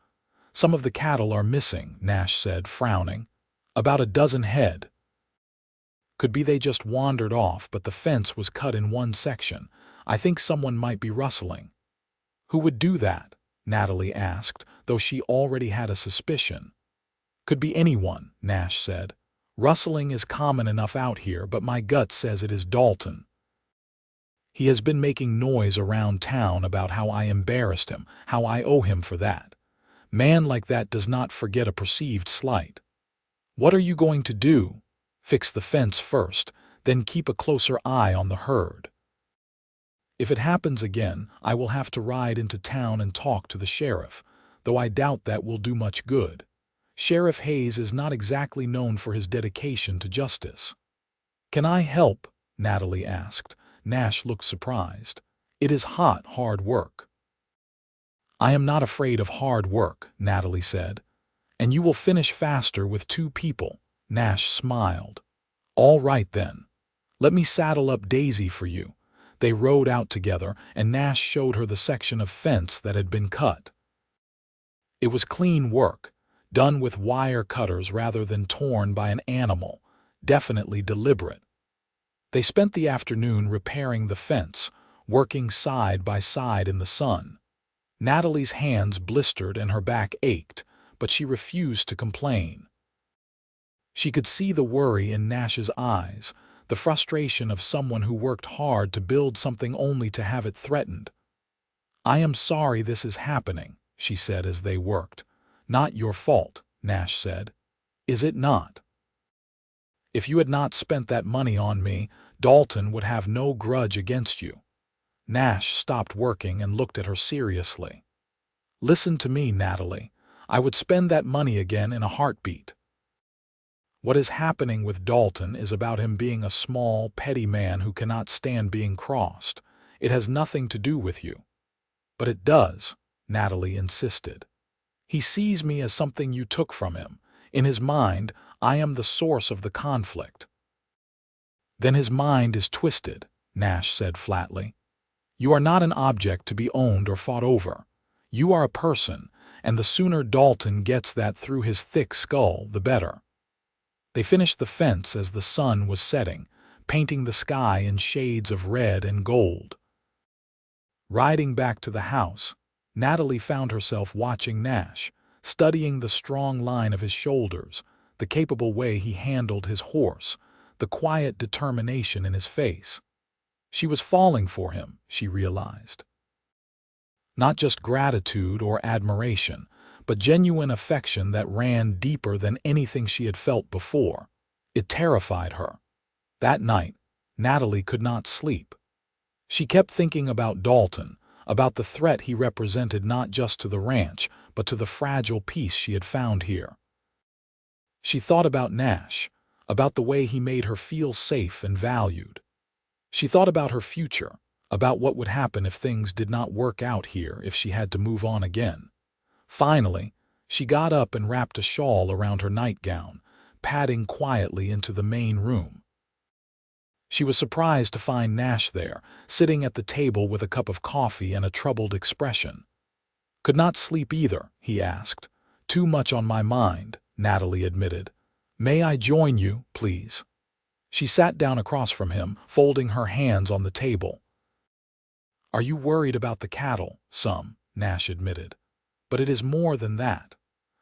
"Some of the cattle are missing," Nash said, frowning. "About a dozen head. Could be they just wandered off, but the fence was cut in one section. I think someone might be rustling." "Who would do that?" Natalie asked, though she already had a suspicion. "Could be anyone," Nash said. "Rustling is common enough out here, but my gut says it is Dalton. He has been making noise around town about how I embarrassed him, how I owe him for that. Man like that does not forget a perceived slight. What are you going to do? Fix the fence first, then keep a closer eye on the herd. If it happens again, I will have to ride into town and talk to the sheriff, though I doubt that will do much good. Sheriff Hayes is not exactly known for his dedication to justice." "Can I help?" Natalie asked. Nash looked surprised. "It is hot, hard work." "I am not afraid of hard work," Natalie said. "And you will finish faster with 2 people." Nash smiled. "All right then. Let me saddle up Daisy for you." They rode out together, and Nash showed her the section of fence that had been cut. It was clean work, done with wire cutters rather than torn by an animal, definitely deliberate. They spent the afternoon repairing the fence, working side by side in the sun. Natalie's hands blistered and her back ached, but she refused to complain. She could see the worry in Nash's eyes, the frustration of someone who worked hard to build something only to have it threatened. "I am sorry this is happening," she said as they worked. "Not your fault," Nash said. "Is it not? If you had not spent that money on me, Dalton would have no grudge against you." Nash stopped working and looked at her seriously. "Listen to me, Natalie. I would spend that money again in a heartbeat. What is happening with Dalton is about him being a small, petty man who cannot stand being crossed. It has nothing to do with you." "But it does," Natalie insisted. "He sees me as something you took from him. In his mind, I am the source of the conflict." "Then his mind is twisted," Nash said flatly. "You are not an object to be owned or fought over. You are a person, and the sooner Dalton gets that through his thick skull, the better. They finished the fence as the sun was setting, painting the sky in shades of red and gold. Riding back to the house, Natalie found herself watching Nash, studying the strong line of his shoulders, the capable way he handled his horse, the quiet determination in his face. She was falling for him, she realized. Not just gratitude or admiration, but genuine affection that ran deeper than anything she had felt before. It terrified her. That night, Natalie could not sleep. She kept thinking about Dalton, about the threat he represented not just to the ranch, but to the fragile peace she had found here. She thought about Nash, about the way he made her feel safe and valued. She thought about her future, about what would happen if things did not work out here, if she had to move on again. Finally, she got up and wrapped a shawl around her nightgown, padding quietly into the main room. She was surprised to find Nash there, sitting at the table with a cup of coffee and a troubled expression. "Could not sleep either," he asked. "Too much on my mind," Natalie admitted. "May I join you, please?" She sat down across from him, folding her hands on the table. "Are you worried about the cattle?" "Some," Nash admitted. "But it is more than that.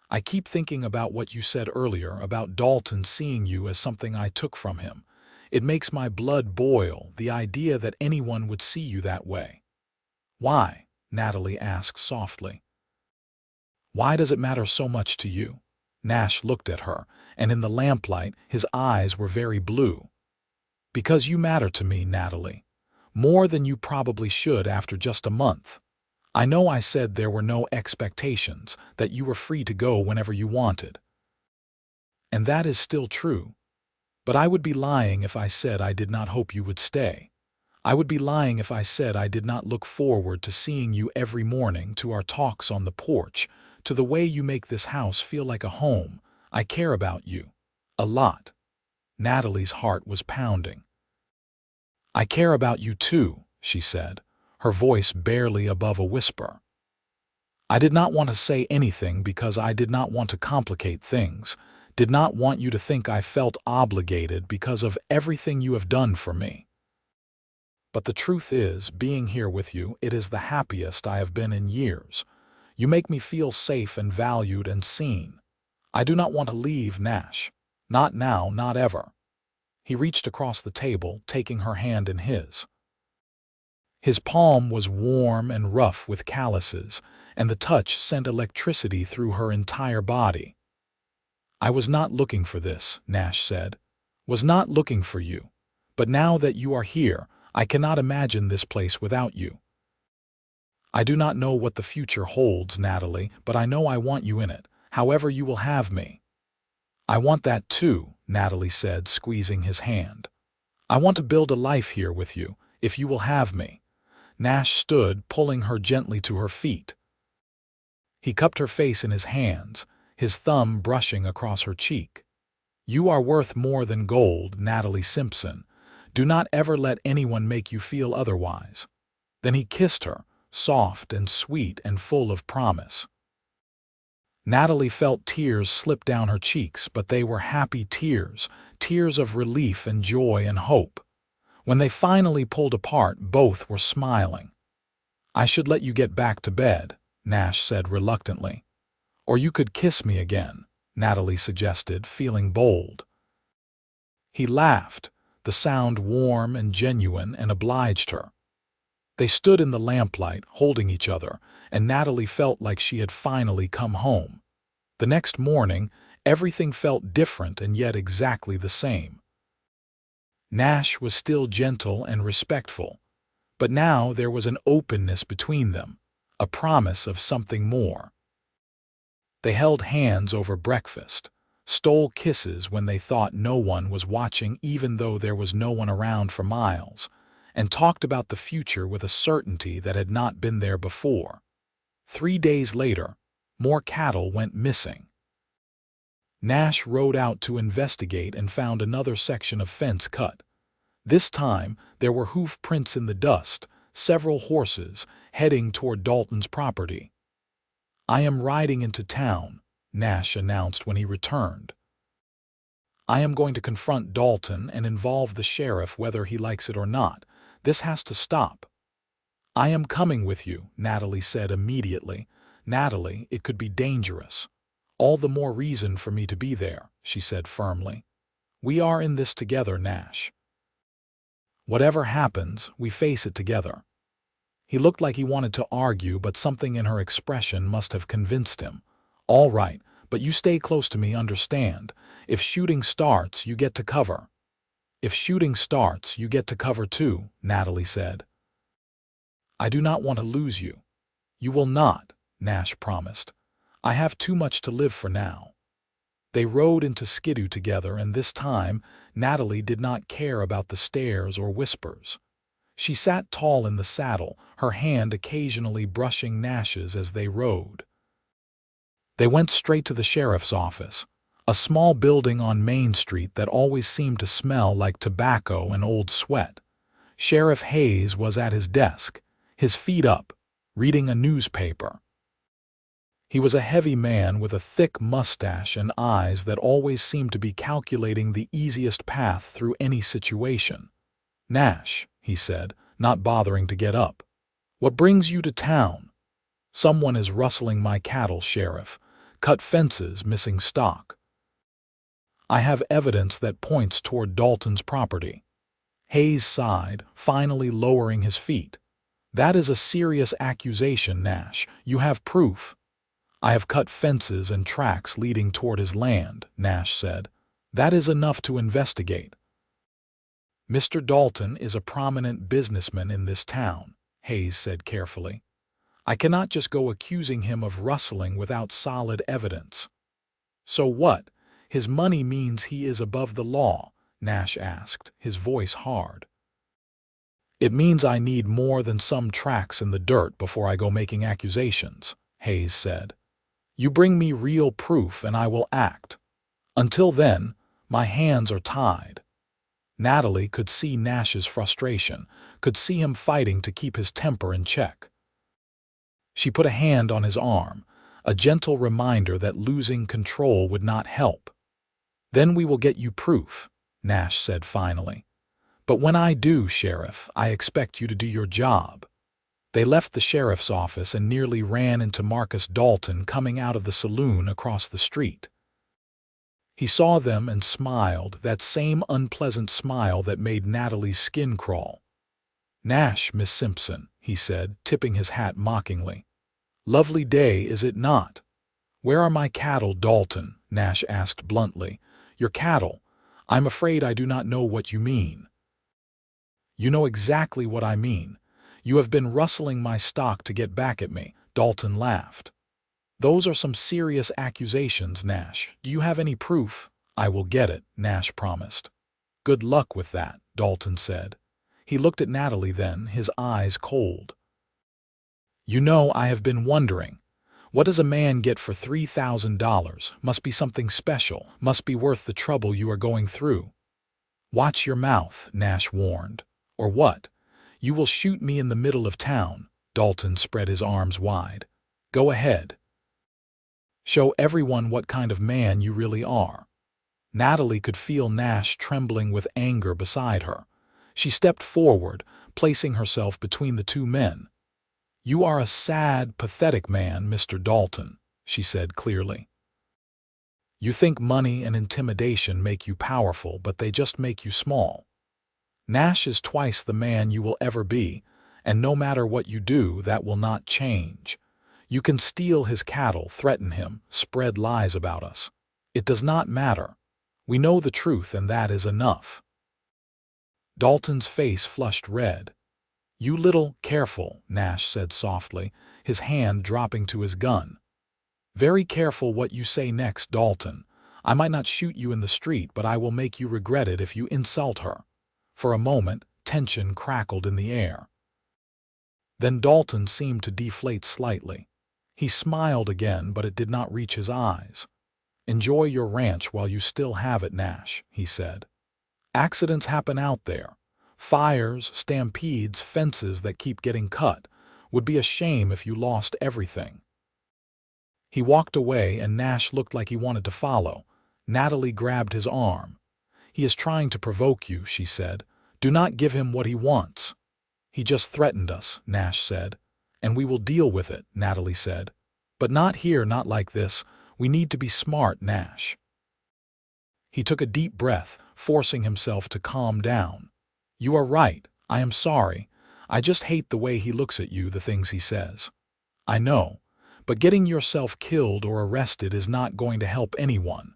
I keep thinking about what you said earlier about Dalton seeing you as something I took from him. It makes my blood boil, the idea that anyone would see you that way." "Why?" Natalie asked softly. "Why does it matter so much to you?" Nash looked at her, and in the lamplight his eyes were very blue. "Because you matter to me, Natalie. More than you probably should after just a month. I know I said there were no expectations, that you were free to go whenever you wanted. And that is still true. But I would be lying if I said I did not hope you would stay. I would be lying if I said I did not look forward to seeing you every morning, to our talks on the porch, to the way you make this house feel like a home. I care about you. A lot." Natalie's heart was pounding. "I care about you too," she said, her voice barely above a whisper. "I did not want to say anything because I did not want to complicate things, did not want you to think I felt obligated because of everything you have done for me. But the truth is, being here with you, it is the happiest I have been in years. You make me feel safe and valued and seen. I do not want to leave, Nash. Not now, not ever." He reached across the table, taking her hand in his. His palm was warm and rough with calluses, and the touch sent electricity through her entire body. "I was not looking for this," Nash said. "Was not looking for you. But now that you are here, I cannot imagine this place without you. I do not know what the future holds, Natalie, but I know I want you in it, however you will have me." "I want that too," Natalie said, squeezing his hand. "I want to build a life here with you, if you will have me." Nash stood, pulling her gently to her feet. He cupped her face in his hands, his thumb brushing across her cheek. "You are worth more than gold, Natalie Simpson. Do not ever let anyone make you feel otherwise." Then he kissed her, soft and sweet and full of promise. Natalie felt tears slip down her cheeks, but they were happy tears, tears of relief and joy and hope. When they finally pulled apart, both were smiling. "I should let you get back to bed," Nash said reluctantly. "Or you could kiss me again," Natalie suggested, feeling bold. He laughed, the sound warm and genuine, and obliged her. They stood in the lamplight, holding each other, and Natalie felt like she had finally come home. The next morning, everything felt different and yet exactly the same. Nash was still gentle and respectful, but now there was an openness between them, a promise of something more. They held hands over breakfast, stole kisses when they thought no one was watching, even though there was no one around for miles, and talked about the future with a certainty that had not been there before. 3 days later, more cattle went missing. Nash rode out to investigate and found another section of fence cut. This time, there were hoof prints in the dust, several horses, heading toward Dalton's property. "I am riding into town," Nash announced when he returned. "I am going to confront Dalton and involve the sheriff whether he likes it or not. This has to stop." "I am coming with you," Natalie said immediately. "Natalie, it could be dangerous." "All the more reason for me to be there," she said firmly. "We are in this together, Nash. Whatever happens, we face it together." He looked like he wanted to argue, but something in her expression must have convinced him. "All right, but you stay close to me, understand? If shooting starts, you get to cover." "If shooting starts, you get to cover too," Natalie said. "I do not want to lose you." "You will not," Nash promised. "I have too much to live for now." They rode into Skidoo together, and this time Natalie did not care about the stares or whispers. She sat tall in the saddle, her hand occasionally brushing Nash's as they rode. They went straight to the sheriff's office, a small building on Main Street that always seemed to smell like tobacco and old sweat. Sheriff Hayes was at his desk, his feet up, reading a newspaper. He was a heavy man with a thick mustache and eyes that always seemed to be calculating the easiest path through any situation. "Nash," he said, not bothering to get up. "What brings you to town?" "Someone is rustling my cattle, Sheriff. Cut fences, missing stock." "I have evidence that points toward Dalton's property." Hayes sighed, finally lowering his feet. "That is a serious accusation, Nash. You have proof?" "I have cut fences and tracks leading toward his land," Nash said. "That is enough to investigate." "Mr. Dalton is a prominent businessman in this town," Hayes said carefully. "I cannot just go accusing him of rustling without solid evidence." "So what? His money means he is above the law?" Nash asked, his voice hard. "It means I need more than some tracks in the dirt before I go making accusations," Hayes said. "You bring me real proof and I will act. Until then, my hands are tied." Natalie could see Nash's frustration, could see him fighting to keep his temper in check. She put a hand on his arm, a gentle reminder that losing control would not help. "Then we will get you proof," Nash said finally. "But when I do, Sheriff, I expect you to do your job." They left the sheriff's office and nearly ran into Marcus Dalton coming out of the saloon across the street. He saw them and smiled, that same unpleasant smile that made Natalie's skin crawl. "Nash, Miss Simpson," he said, tipping his hat mockingly. "Lovely day, is it not?" "Where are my cattle, Dalton?" Nash asked bluntly. "Your cattle? I'm afraid I do not know what you mean." "You know exactly what I mean. You have been rustling my stock to get back at me," Dalton laughed. "Those are some serious accusations, Nash. Do you have any proof?" "I will get it," Nash promised. "Good luck with that," Dalton said. He looked at Natalie then, his eyes cold. "You know, I have been wondering. What does a man get for $3,000? Must be something special, must be worth the trouble you are going through." "Watch your mouth," Nash warned. "Or what? You will shoot me in the middle of town." Dalton spread his arms wide. "Go ahead. Show everyone what kind of man you really are." Natalie could feel Nash trembling with anger beside her. She stepped forward, placing herself between the two men. "You are a sad, pathetic man, Mr. Dalton," she said clearly. "You think money and intimidation make you powerful, but they just make you small. Nash is twice the man you will ever be, and no matter what you do, that will not change. You can steal his cattle, threaten him, spread lies about us. It does not matter. We know the truth, and that is enough." Dalton's face flushed red. "You little..." "Careful," Nash said softly, his hand dropping to his gun. "Very careful what you say next, Dalton. I might not shoot you in the street, but I will make you regret it if you insult her." For a moment, tension crackled in the air. Then Dalton seemed to deflate slightly. He smiled again, but it did not reach his eyes. "Enjoy your ranch while you still have it, Nash," he said. "Accidents happen out there. Fires, stampedes, fences that keep getting cut. Would be a shame if you lost everything." He walked away and Nash looked like he wanted to follow. Natalie grabbed his arm. "He is trying to provoke you," she said. "Do not give him what he wants." "He just threatened us," Nash said. "And we will deal with it," Natalie said. "But not here, not like this. We need to be smart, Nash." He took a deep breath, forcing himself to calm down. "You are right. I am sorry. I just hate the way he looks at you, the things he says." "I know. But getting yourself killed or arrested is not going to help anyone."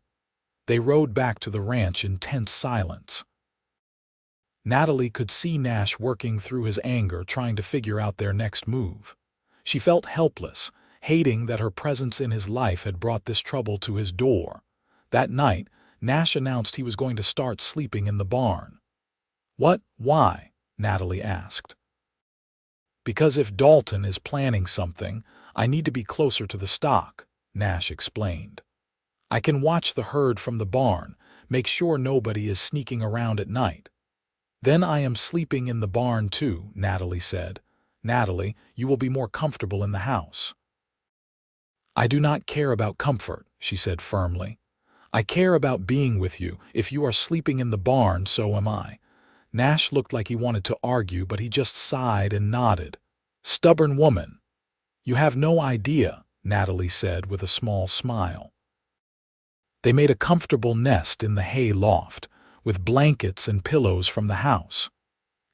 They rode back to the ranch in tense silence. Natalie could see Nash working through his anger, trying to figure out their next move. She felt helpless, hating that her presence in his life had brought this trouble to his door. That night, Nash announced he was going to start sleeping in the barn. "What? Why?" Natalie asked. "Because if Dalton is planning something, I need to be closer to the stock," Nash explained. "I can watch the herd from the barn, make sure nobody is sneaking around at night." "Then I am sleeping in the barn too," Natalie said. "Natalie, you will be more comfortable in the house." "I do not care about comfort," she said firmly. "I care about being with you. If you are sleeping in the barn, so am I." Nash looked like he wanted to argue, but he just sighed and nodded. "Stubborn woman." "You have no idea," Natalie said with a small smile. They made a comfortable nest in the hay loft, with blankets and pillows from the house.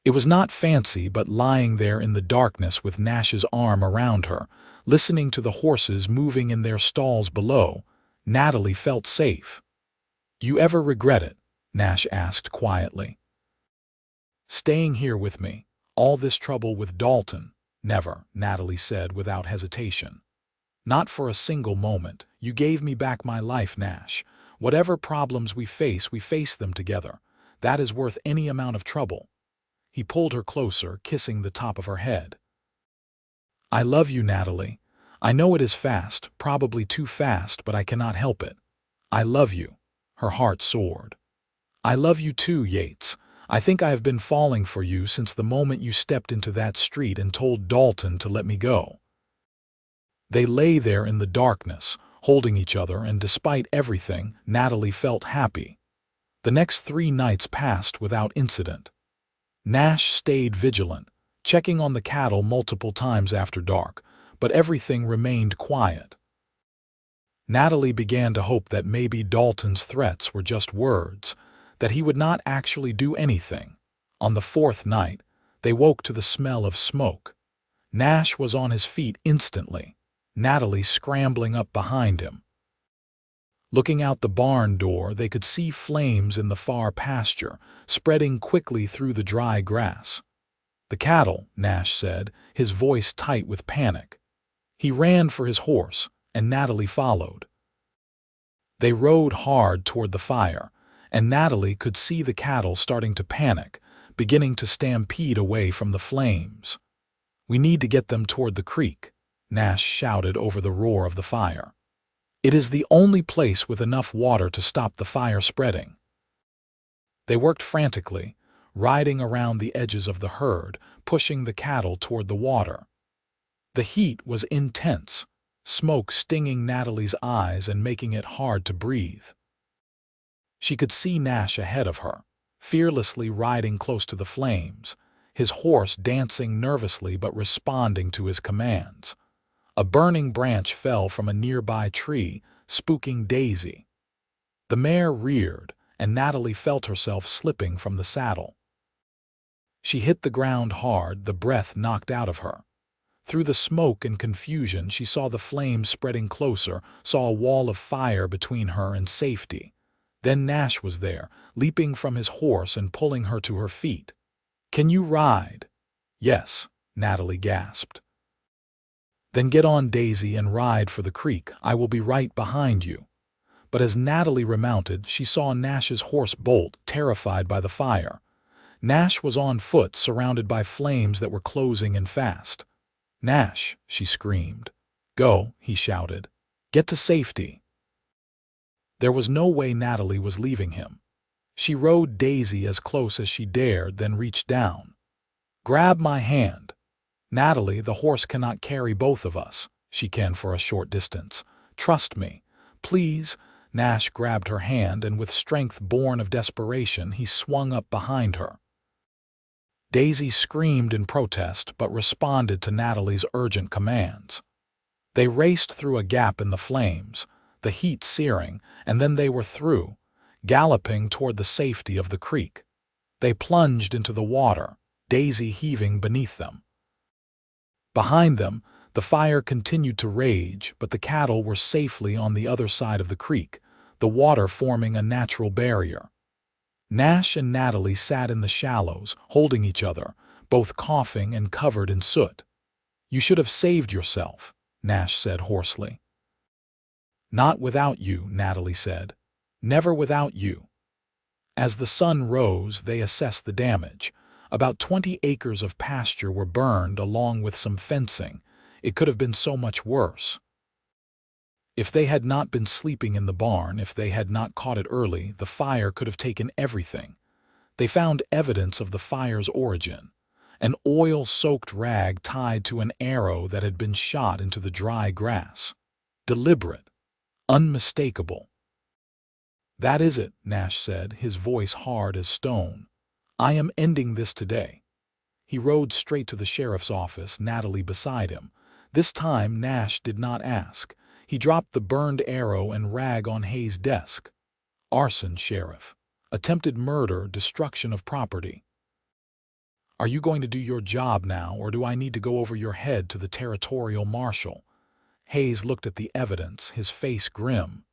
It was not fancy, but lying there in the darkness with Nash's arm around her, listening to the horses moving in their stalls below, Natalie felt safe. "You ever regret it?" Nash asked quietly. "Staying here with me, all this trouble with Dalton?" "Never," Natalie said without hesitation. "Not for a single moment. You gave me back my life, Nash. Whatever problems we face them together. That is worth any amount of trouble." He pulled her closer, kissing the top of her head. "I love you, Natalie. I know it is fast, probably too fast, but I cannot help it. I love you." Her heart soared. "I love you too, Yates. I think I have been falling for you since the moment you stepped into that street and told Dalton to let me go." They lay there in the darkness, holding each other, and despite everything, Natalie felt happy. The next 3 nights passed without incident. Nash stayed vigilant, checking on the cattle multiple times after dark, but everything remained quiet. Natalie began to hope that maybe Dalton's threats were just words, that he would not actually do anything. On the 4th night, they woke to the smell of smoke. Nash was on his feet instantly, Natalie scrambling up behind him. Looking out the barn door, they could see flames in the far pasture, spreading quickly through the dry grass. "The cattle," Nash said, his voice tight with panic. He ran for his horse, and Natalie followed. They rode hard toward the fire, and Natalie could see the cattle starting to panic, beginning to stampede away from the flames. "We need to get them toward the creek," Nash shouted over the roar of the fire. "It is the only place with enough water to stop the fire spreading." They worked frantically, riding around the edges of the herd, pushing the cattle toward the water. The heat was intense, smoke stinging Natalie's eyes and making it hard to breathe. She could see Nash ahead of her, fearlessly riding close to the flames, his horse dancing nervously but responding to his commands. A burning branch fell from a nearby tree, spooking Daisy. The mare reared, and Natalie felt herself slipping from the saddle. She hit the ground hard, the breath knocked out of her. Through the smoke and confusion, she saw the flames spreading closer, saw a wall of fire between her and safety. Then Nash was there, leaping from his horse and pulling her to her feet. "Can you ride?" "Yes," Natalie gasped. "Then get on, Daisy, and ride for the creek. I will be right behind you." But as Natalie remounted, she saw Nash's horse bolt, terrified by the fire. Nash was on foot, surrounded by flames that were closing in fast. "Nash," she screamed. "Go," he shouted. "Get to safety." There was no way Natalie was leaving him. She rode Daisy as close as she dared, then reached down. "Grab my hand." "Natalie, the horse cannot carry both of us." "She can for a short distance. Trust me. Please." Nash grabbed her hand, and with strength born of desperation, he swung up behind her. Daisy screamed in protest, but responded to Natalie's urgent commands. They raced through a gap in the flames, the heat searing, and then they were through, galloping toward the safety of the creek. They plunged into the water, Daisy heaving beneath them. Behind them, the fire continued to rage, but the cattle were safely on the other side of the creek, the water forming a natural barrier. Nash and Natalie sat in the shallows, holding each other, both coughing and covered in soot. "You should have saved yourself," Nash said hoarsely. "Not without you," Natalie said. "Never without you." As the sun rose, they assessed the damage. About 20 acres of pasture were burned, along with some fencing. It could have been so much worse. If they had not been sleeping in the barn, if they had not caught it early, the fire could have taken everything. They found evidence of the fire's origin: an oil-soaked rag tied to an arrow that had been shot into the dry grass. Deliberate, unmistakable. "That is it," Nash said, his voice hard as stone. "I am ending this today." He rode straight to the sheriff's office, Natalie beside him. This time Nash did not ask. He dropped the burned arrow and rag on Hayes' desk. "Arson, Sheriff. Attempted murder, destruction of property." "Are you going to do your job now, or do I need to go over your head to the territorial marshal?" Hayes looked at the evidence, his face grim.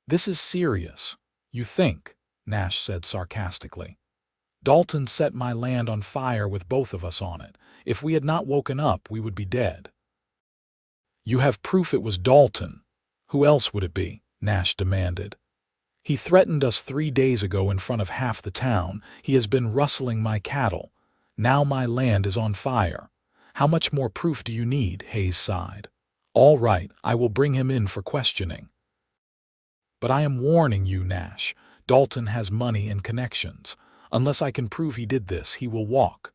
"This is serious." "You think," Nash said sarcastically. "Dalton set my land on fire with both of us on it. If we had not woken up, we would be dead." "You have proof it was Dalton. Who else would it be?" Nash demanded. "He threatened us 3 days ago in front of half the town. He has been rustling my cattle. Now my land is on fire. How much more proof do you need?" Hayes sighed. "All right, I will bring him in for questioning." "But I am warning you, Nash. Dalton has money and connections. Unless I can prove he did this, he will walk."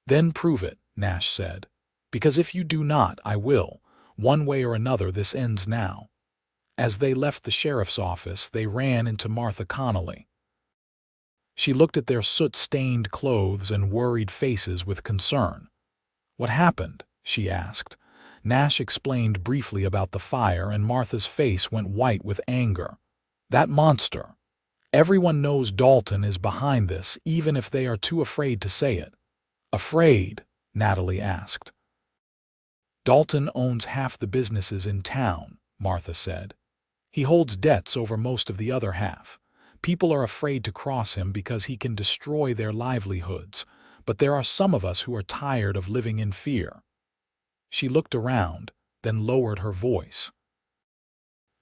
"Then prove it," Nash said. "Because if you do not, I will. One way or another, this ends now." As they left the sheriff's office, they ran into Martha Connolly. She looked at their soot-stained clothes and worried faces with concern. "What happened?" she asked. Nash explained briefly about the fire, and Martha's face went white with anger. "That monster. Everyone knows Dalton is behind this, even if they are too afraid to say it." "Afraid?" Natalie asked. "Dalton owns half the businesses in town," Martha said. "He holds debts over most of the other half. People are afraid to cross him because he can destroy their livelihoods, but there are some of us who are tired of living in fear." She looked around, then lowered her voice.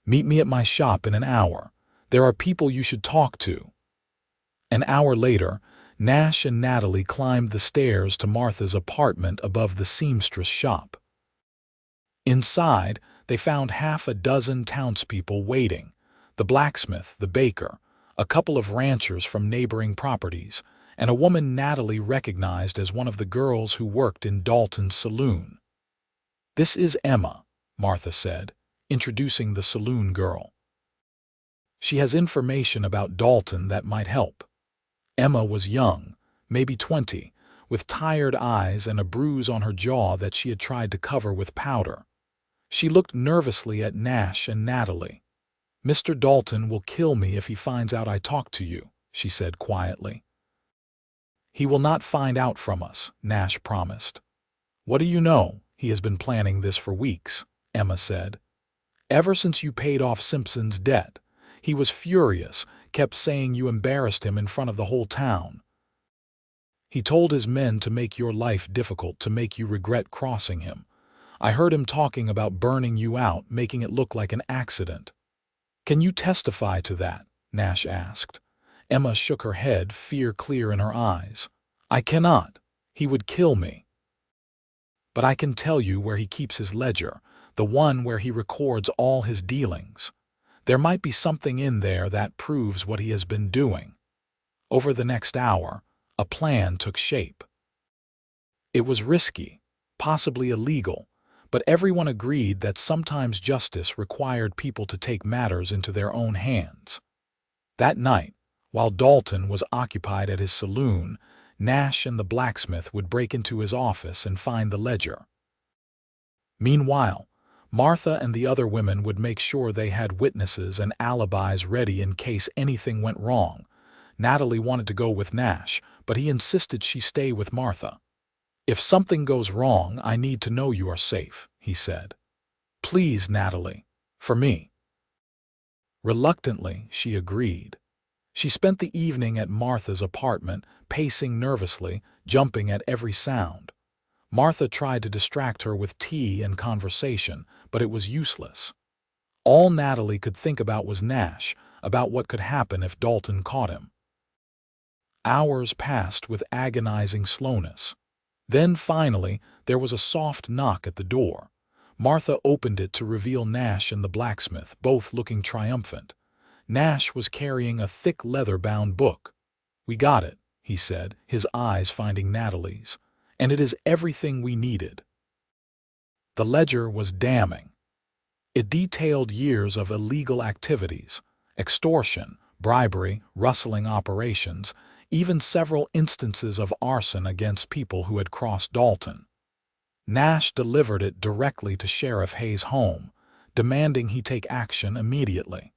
"Meet me at my shop in an hour. There are people you should talk to." An hour later, Nash and Natalie climbed the stairs to Martha's apartment above the seamstress shop. Inside, they found half a dozen townspeople waiting: the blacksmith, the baker, a couple of ranchers from neighboring properties, and a woman Natalie recognized as one of the girls who worked in Dalton's saloon. "This is Emma," Martha said, introducing the saloon girl. "She has information about Dalton that might help." Emma was young, maybe 20, with tired eyes and a bruise on her jaw that she had tried to cover with powder. She looked nervously at Nash and Natalie. "Mr. Dalton will kill me if he finds out I talked to you," she said quietly. "He will not find out from us," Nash promised. "What do you know? He has been planning this for weeks," Emma said. "Ever since you paid off Simpson's debt. He was furious, kept saying you embarrassed him in front of the whole town. He told his men to make your life difficult, to make you regret crossing him. I heard him talking about burning you out, making it look like an accident." "Can you testify to that?" Nash asked. Emma shook her head, fear clear in her eyes. "I cannot. He would kill me. But I can tell you where he keeps his ledger, the one where he records all his dealings. There might be something in there that proves what he has been doing." Over the next hour, a plan took shape. It was risky, possibly illegal, but everyone agreed that sometimes justice required people to take matters into their own hands. That night, while Dalton was occupied at his saloon, Nash and the blacksmith would break into his office and find the ledger. Meanwhile, Martha and the other women would make sure they had witnesses and alibis ready in case anything went wrong. Natalie wanted to go with Nash, but he insisted she stay with Martha. "If something goes wrong, I need to know you are safe," he said. "Please, Natalie, for me." Reluctantly, she agreed. She spent the evening at Martha's apartment, pacing nervously, jumping at every sound. Martha tried to distract her with tea and conversation, but it was useless. All Natalie could think about was Nash, about what could happen if Dalton caught him. Hours passed with agonizing slowness. Then, finally, there was a soft knock at the door. Martha opened it to reveal Nash and the blacksmith, both looking triumphant. Nash was carrying a thick leather-bound book. "We got it," he said, his eyes finding Natalie's. "And it is everything we needed." The ledger was damning. It detailed years of illegal activities, extortion, bribery, rustling operations, even several instances of arson against people who had crossed Dalton. Nash delivered it directly to Sheriff Hayes' home, demanding he take action immediately.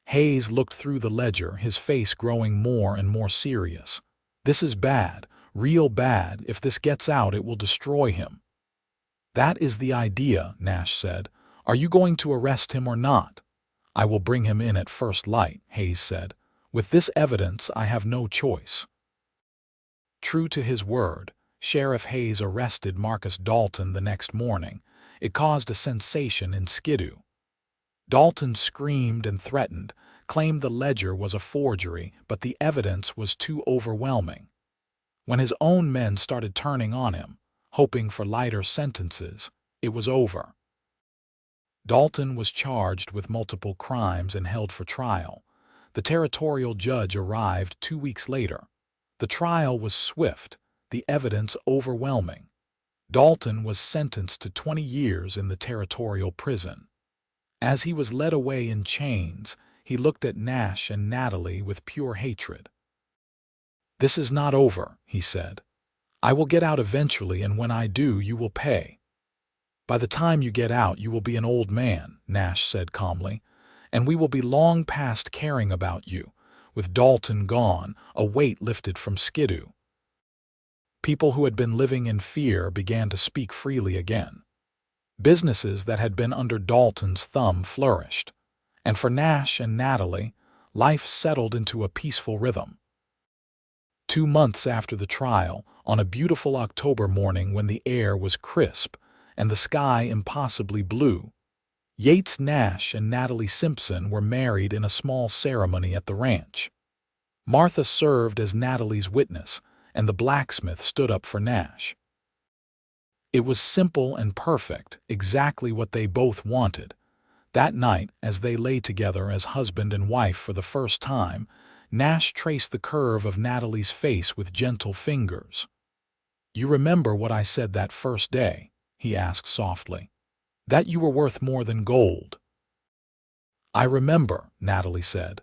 Hayes looked through the ledger, his face growing more and more serious. "This is bad, real bad. If this gets out, it will destroy him." "That is the idea," Nash said. "Are you going to arrest him or not?" "I will bring him in at first light," Hayes said. "With this evidence, I have no choice." True to his word, Sheriff Hayes arrested Marcus Dalton the next morning. It caused a sensation in Skidoo. Dalton screamed and threatened, claimed the ledger was a forgery, but the evidence was too overwhelming. When his own men started turning on him, hoping for lighter sentences, it was over. Dalton was charged with multiple crimes and held for trial. The territorial judge arrived 2 weeks later. The trial was swift, the evidence overwhelming. Dalton was sentenced to 20 years in the territorial prison. As he was led away in chains, he looked at Nash and Natalie with pure hatred. "This is not over," he said. "I will get out eventually, and when I do, you will pay." "By the time you get out, you will be an old man," Nash said calmly, "and we will be long past caring about you." With Dalton gone, a weight lifted from Skidoo. People who had been living in fear began to speak freely again. Businesses that had been under Dalton's thumb flourished, and for Nash and Natalie, life settled into a peaceful rhythm. 2 months after the trial, on a beautiful October morning when the air was crisp and the sky impossibly blue, Yates Nash and Natalie Simpson were married in a small ceremony at the ranch. Martha served as Natalie's witness, and the blacksmith stood up for Nash. It was simple and perfect, exactly what they both wanted. That night, as they lay together as husband and wife for the first time, Nash traced the curve of Natalie's face with gentle fingers. "You remember what I said that first day?" he asked softly. "That you were worth more than gold." "I remember," Natalie said.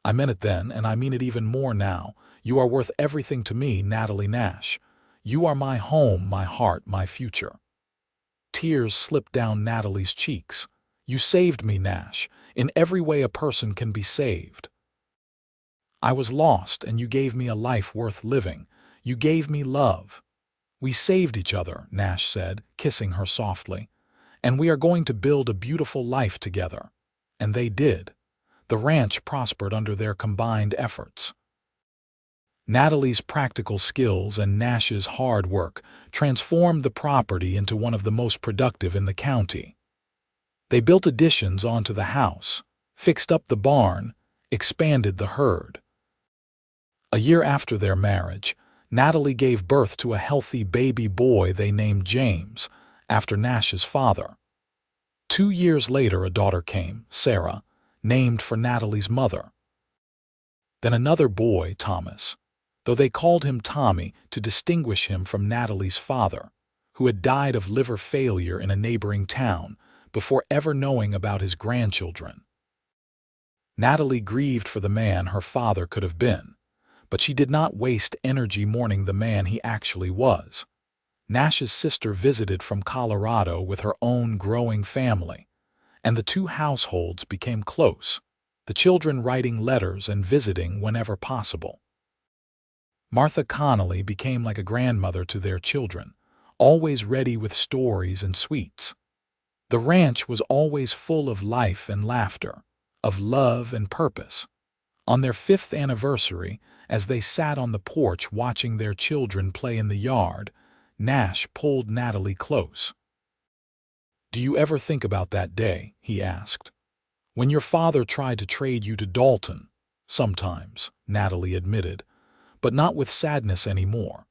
"I meant it then, and I mean it even more now. You are worth everything to me, Natalie Nash. You are my home, my heart, my future." Tears slipped down Natalie's cheeks. "You saved me, Nash, in every way a person can be saved. I was lost, and you gave me a life worth living. You gave me love." "We saved each other," Nash said, kissing her softly. "And we are going to build a beautiful life together." And they did. The ranch prospered under their combined efforts. Natalie's practical skills and Nash's hard work transformed the property into one of the most productive in the county. They built additions onto the house, fixed up the barn, expanded the herd. A year after their marriage, Natalie gave birth to a healthy baby boy they named James, after Nash's father. 2 years later, a daughter came, Sarah, named for Natalie's mother. Then another boy, Thomas, though they called him Tommy to distinguish him from Natalie's father, who had died of liver failure in a neighboring town before ever knowing about his grandchildren. Natalie grieved for the man her father could have been, but she did not waste energy mourning the man he actually was. Nash's sister visited from Colorado with her own growing family, and the two households became close, the children writing letters and visiting whenever possible. Martha Connolly became like a grandmother to their children, always ready with stories and sweets. The ranch was always full of life and laughter, of love and purpose. On their 5th anniversary, as they sat on the porch watching their children play in the yard, Nash pulled Natalie close. "Do you ever think about that day?" he asked. "When your father tried to trade you to Dalton?" "Sometimes," Natalie admitted, "but not with sadness anymore.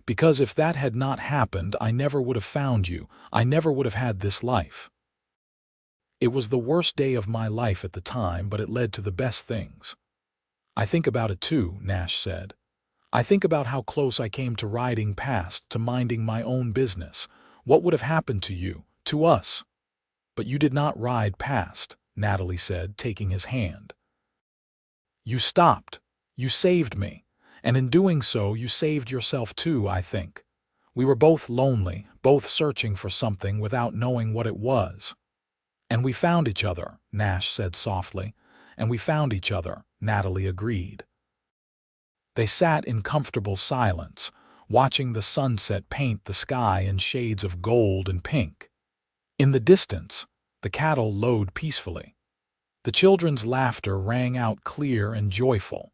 Because if that had not happened, I never would have found you. I never would have had this life. It was the worst day of my life at the time, but it led to the best things." "I think about it too," Nash said. "I think about how close I came to riding past, to minding my own business. What would have happened to you, to us?" "But you did not ride past," Natalie said, taking his hand. "You stopped. You saved me. And in doing so, you saved yourself too, I think. We were both lonely, both searching for something without knowing what it was." "And we found each other," Nash said softly. "And we found each other," Natalie agreed. They sat in comfortable silence, watching the sunset paint the sky in shades of gold and pink. In the distance, the cattle lowed peacefully. The children's laughter rang out clear and joyful.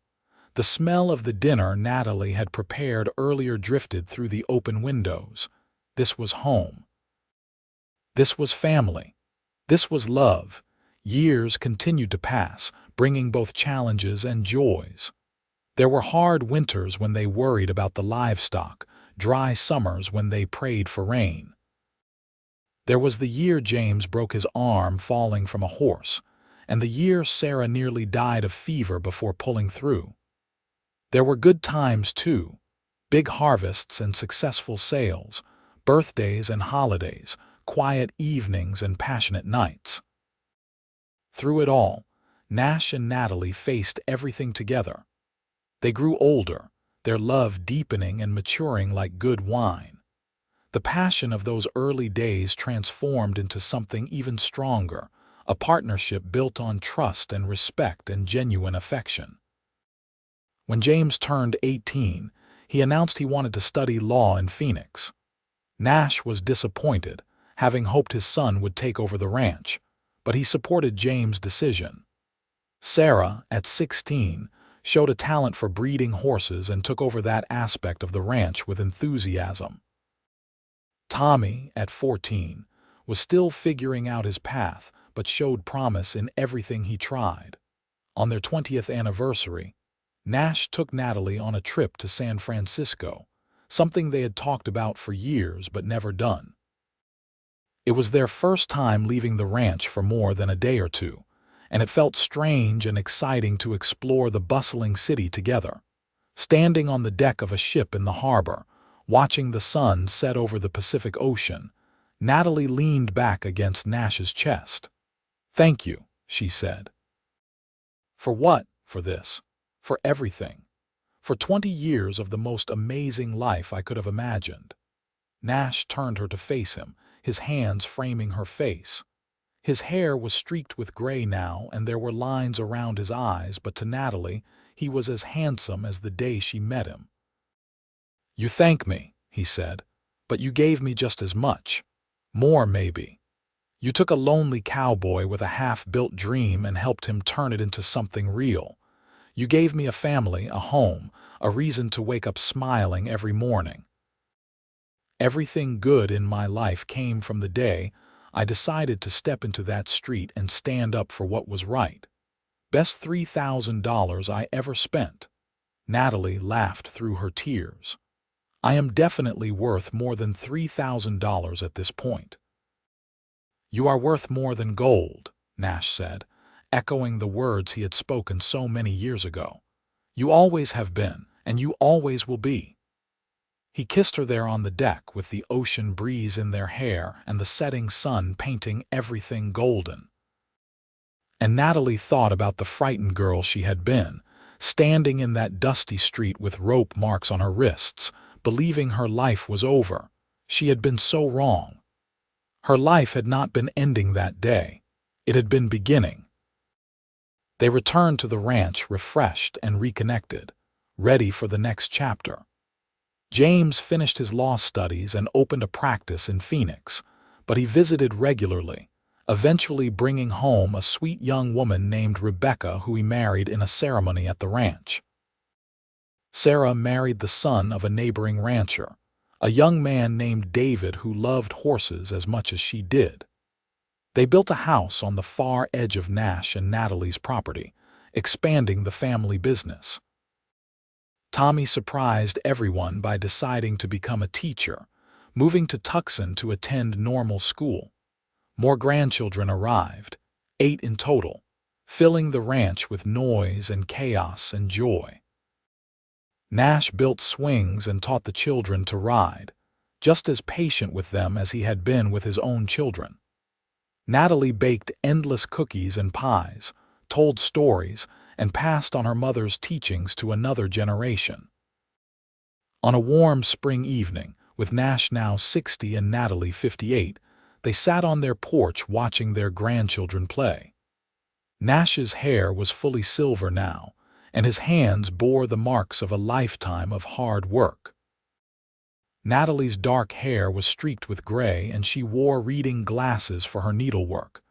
The smell of the dinner Natalie had prepared earlier drifted through the open windows. This was home. This was family. This was love. Years continued to pass, bringing both challenges and joys. There were hard winters when they worried about the livestock, dry summers when they prayed for rain. There was the year James broke his arm falling from a horse, and the year Sarah nearly died of fever before pulling through. There were good times too, big harvests and successful sales, birthdays and holidays, quiet evenings and passionate nights. Through it all, Nash and Natalie faced everything together. They grew older, their love deepening and maturing like good wine. The passion of those early days transformed into something even stronger, a partnership built on trust and respect and genuine affection. When James turned 18, he announced he wanted to study law in Phoenix. Nash was disappointed, having hoped his son would take over the ranch, but he supported James' decision. Sarah, at 16, showed a talent for breeding horses and took over that aspect of the ranch with enthusiasm. Tommy, at 14, was still figuring out his path but showed promise in everything he tried. On their 20th anniversary, Nash took Natalie on a trip to San Francisco, something they had talked about for years but never done. It was their first time leaving the ranch for more than a day or two, and it felt strange and exciting to explore the bustling city together. Standing on the deck of a ship in the harbor, watching the sun set over the Pacific Ocean, Natalie leaned back against Nash's chest. "Thank you," she said. "For what? For this. For everything. For 20 years of the most amazing life I could have imagined." Nash turned her to face him, his hands framing her face. His hair was streaked with gray now, and there were lines around his eyes, but to Natalie, he was as handsome as the day she met him. "You thank me," he said, "but you gave me just as much. More, maybe. You took a lonely cowboy with a half-built dream and helped him turn it into something real. You gave me a family, a home, a reason to wake up smiling every morning. Everything good in my life came from the day I decided to step into that street and stand up for what was right. Best $3,000 I ever spent." Natalie laughed through her tears. "I am definitely worth more than $3,000 at this point." "You are worth more than gold," Nash said, echoing the words he had spoken so many years ago. "You always have been, and you always will be." He kissed her there on the deck with the ocean breeze in their hair and the setting sun painting everything golden. And Natalie thought about the frightened girl she had been, standing in that dusty street with rope marks on her wrists, believing her life was over. She had been so wrong. Her life had not been ending that day. It had been beginning. They returned to the ranch refreshed and reconnected, ready for the next chapter. James finished his law studies and opened a practice in Phoenix, but he visited regularly, eventually bringing home a sweet young woman named Rebecca who he married in a ceremony at the ranch. Sarah married the son of a neighboring rancher, a young man named David who loved horses as much as she did. They built a house on the far edge of Nash and Natalie's property, expanding the family business. Tommy surprised everyone by deciding to become a teacher, moving to Tucson to attend normal school. More grandchildren arrived, 8 in total, filling the ranch with noise and chaos and joy. Nash built swings and taught the children to ride, just as patient with them as he had been with his own children. Natalie baked endless cookies and pies, told stories, and passed on her mother's teachings to another generation. On a warm spring evening, with Nash now 60 and Natalie 58, they sat on their porch watching their grandchildren play. Nash's hair was fully silver now, and his hands bore the marks of a lifetime of hard work. Natalie's dark hair was streaked with gray and she wore reading glasses for her needlework.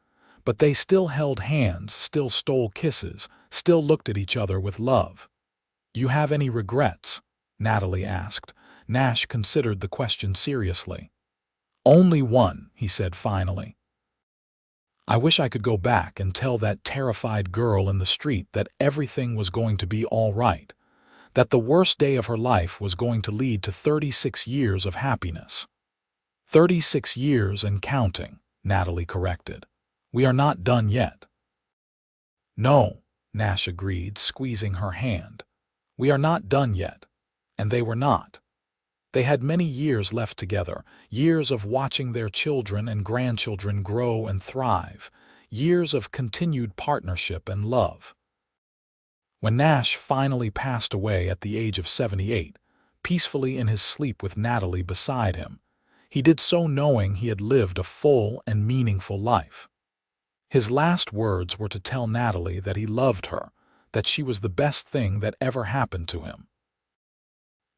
But they still held hands, still stole kisses, still looked at each other with love. "You have any regrets?" Natalie asked. Nash considered the question seriously. "Only one," he said finally. "I wish I could go back and tell that terrified girl in the street that everything was going to be all right, that the worst day of her life was going to lead to 36 years of happiness." 36 years and counting, Natalie corrected. "We are not done yet." "No," Nash agreed, squeezing her hand. "We are not done yet." And they were not. They had many years left together, years of watching their children and grandchildren grow and thrive, years of continued partnership and love. When Nash finally passed away at the age of 78, peacefully in his sleep with Natalie beside him, he did so knowing he had lived a full and meaningful life. His last words were to tell Natalie that he loved her, that she was the best thing that ever happened to him.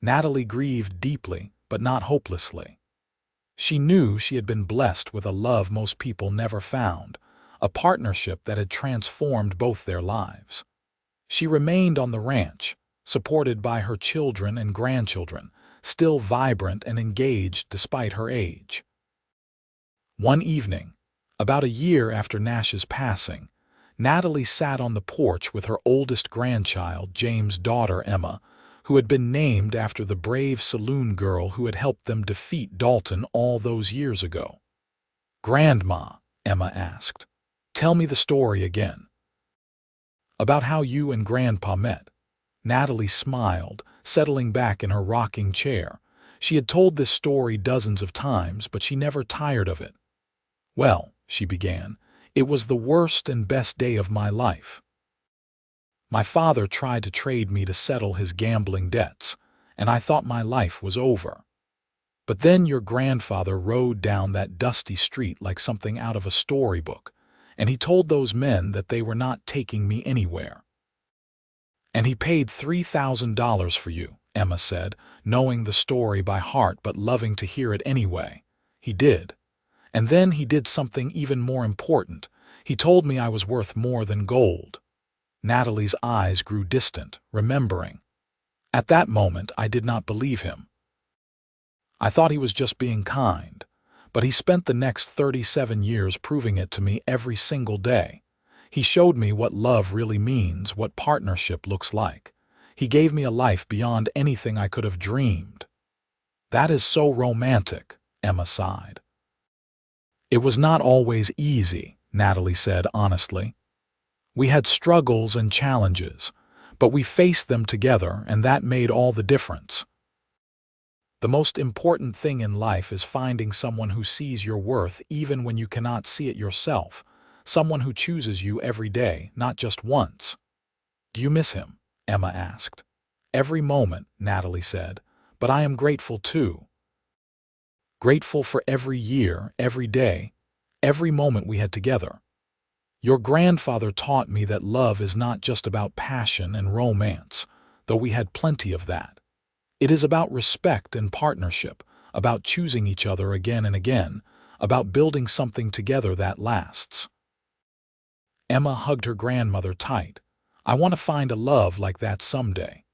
Natalie grieved deeply, but not hopelessly. She knew she had been blessed with a love most people never found, a partnership that had transformed both their lives. She remained on the ranch, supported by her children and grandchildren, still vibrant and engaged despite her age. One evening, about a year after Nash's passing, Natalie sat on the porch with her oldest grandchild, James' daughter Emma, who had been named after the brave saloon girl who had helped them defeat Dalton all those years ago. "Grandma," Emma asked, "tell me the story again." "About how you and Grandpa met." Natalie smiled, settling back in her rocking chair. She had told this story dozens of times, but she never tired of it. "Well," she began, "it was the worst and best day of my life. My father tried to trade me to settle his gambling debts, and I thought my life was over. But then your grandfather rode down that dusty street like something out of a storybook, and he told those men that they were not taking me anywhere. And he paid $3,000 for you," Emma said, knowing the story by heart but loving to hear it anyway. "He did. And then he did something even more important. He told me I was worth more than gold." Natalie's eyes grew distant, remembering. "At that moment, I did not believe him. I thought he was just being kind, but he spent the next 37 years proving it to me every single day. He showed me what love really means, what partnership looks like. He gave me a life beyond anything I could have dreamed." "That is so romantic," Emma sighed. "It was not always easy," Natalie said honestly. "We had struggles and challenges, but we faced them together, and that made all the difference." The most important thing in life is finding someone who sees your worth even when you cannot see it yourself, someone who chooses you every day, not just once. Do you miss him? Emma asked. Every moment, Natalie said, but I am grateful too. Grateful for every year, every day, every moment we had together. Your grandfather taught me that love is not just about passion and romance, though we had plenty of that. It is about respect and partnership, about choosing each other again and again, about building something together that lasts. Emma hugged her grandmother tight. I want to find a love like that someday.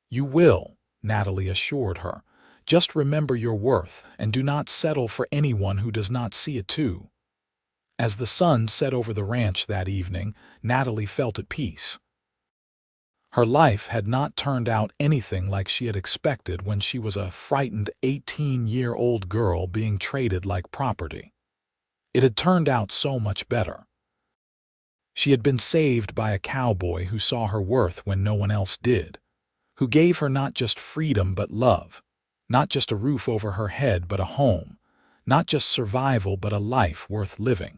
You will, Natalie assured her. Just remember your worth and do not settle for anyone who does not see it too. As the sun set over the ranch that evening, Natalie felt at peace. Her life had not turned out anything like she had expected when she was a frightened 18-year-old girl being traded like property. It had turned out so much better. She had been saved by a cowboy who saw her worth when no one else did, who gave her not just freedom but love, not just a roof over her head but a home, not just survival but a life worth living.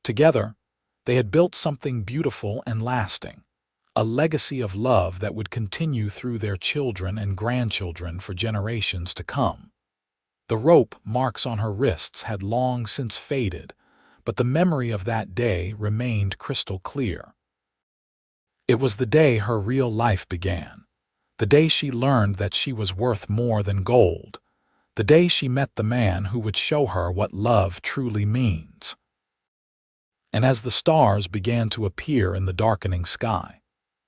Together, they had built something beautiful and lasting, a legacy of love that would continue through their children and grandchildren for generations to come. The rope marks on her wrists had long since faded, but the memory of that day remained crystal clear. It was the day her real life began, the day she learned that she was worth more than gold, the day she met the man who would show her what love truly means. And as the stars began to appear in the darkening sky,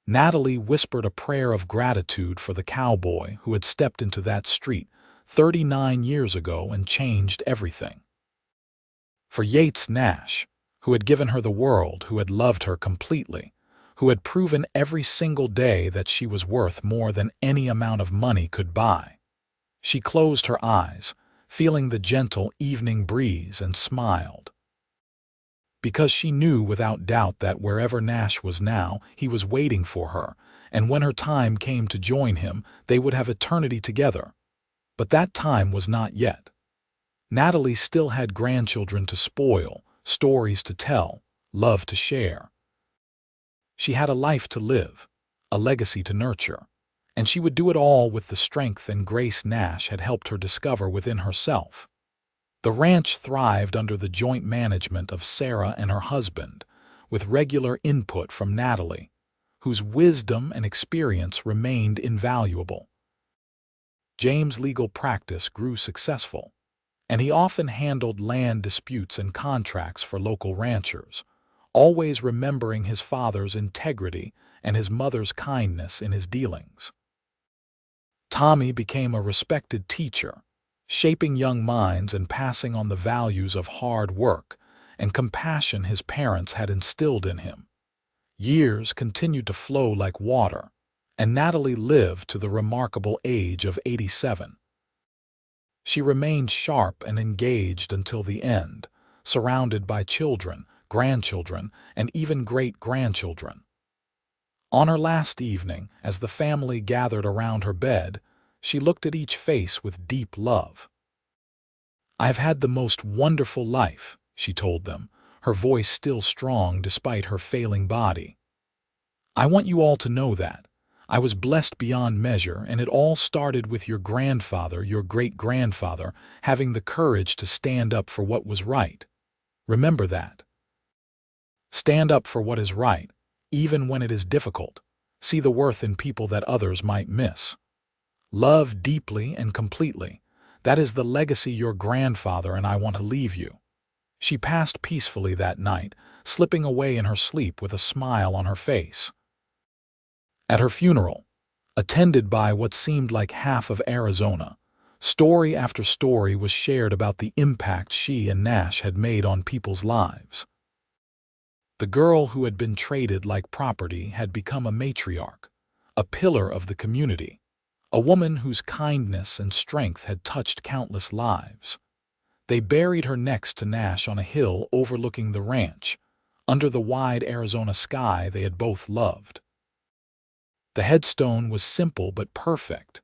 Natalie whispered a prayer of gratitude for the cowboy who had stepped into that street 39 years ago and changed everything. For Yates Nash, who had given her the world, who had loved her completely, who had proven every single day that she was worth more than any amount of money could buy. She closed her eyes, feeling the gentle evening breeze, and smiled. Because she knew without doubt that wherever Nash was now, he was waiting for her, and when her time came to join him, they would have eternity together. But that time was not yet. Natalie still had grandchildren to spoil, stories to tell, love to share. She had a life to live, a legacy to nurture, and she would do it all with the strength and grace Nash had helped her discover within herself. The ranch thrived under the joint management of Sarah and her husband, with regular input from Natalie, whose wisdom and experience remained invaluable. James' legal practice grew successful, and he often handled land disputes and contracts for local ranchers, always remembering his father's integrity and his mother's kindness in his dealings. Tommy became a respected teacher, shaping young minds and passing on the values of hard work and compassion his parents had instilled in him. Years continued to flow like water, and Natalie lived to the remarkable age of 87. She remained sharp and engaged until the end, surrounded by children, grandchildren, and even great-grandchildren. On her last evening, as the family gathered around her bed, she looked at each face with deep love. "I have had the most wonderful life," she told them, her voice still strong despite her failing body. "I want you all to know that. I was blessed beyond measure, and it all started with your grandfather, your great-grandfather, having the courage to stand up for what was right. Remember that. Stand up for what is right, even when it is difficult. See the worth in people that others might miss. Love deeply and completely. That is the legacy your grandfather and I want to leave you." She passed peacefully that night, slipping away in her sleep with a smile on her face. At her funeral, attended by what seemed like half of Arizona, story after story was shared about the impact she and Nash had made on people's lives. The girl who had been traded like property had become a matriarch, a pillar of the community, a woman whose kindness and strength had touched countless lives. They buried her next to Nash on a hill overlooking the ranch, under the wide Arizona sky they had both loved. The headstone was simple but perfect.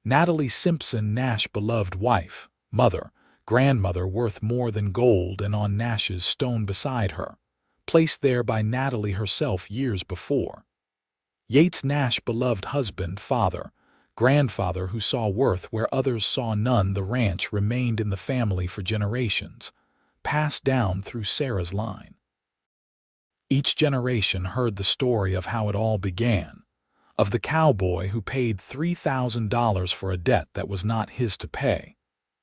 Natalie Simpson, Nash beloved wife, mother, grandmother worth more than gold, and on Nash's stone beside her, placed there by Natalie herself years before. Yates Nash beloved husband, father, grandfather who saw worth where others saw none. The ranch remained in the family for generations, passed down through Sarah's line. Each generation heard the story of how it all began, of the cowboy who paid $3,000 for a debt that was not his to pay,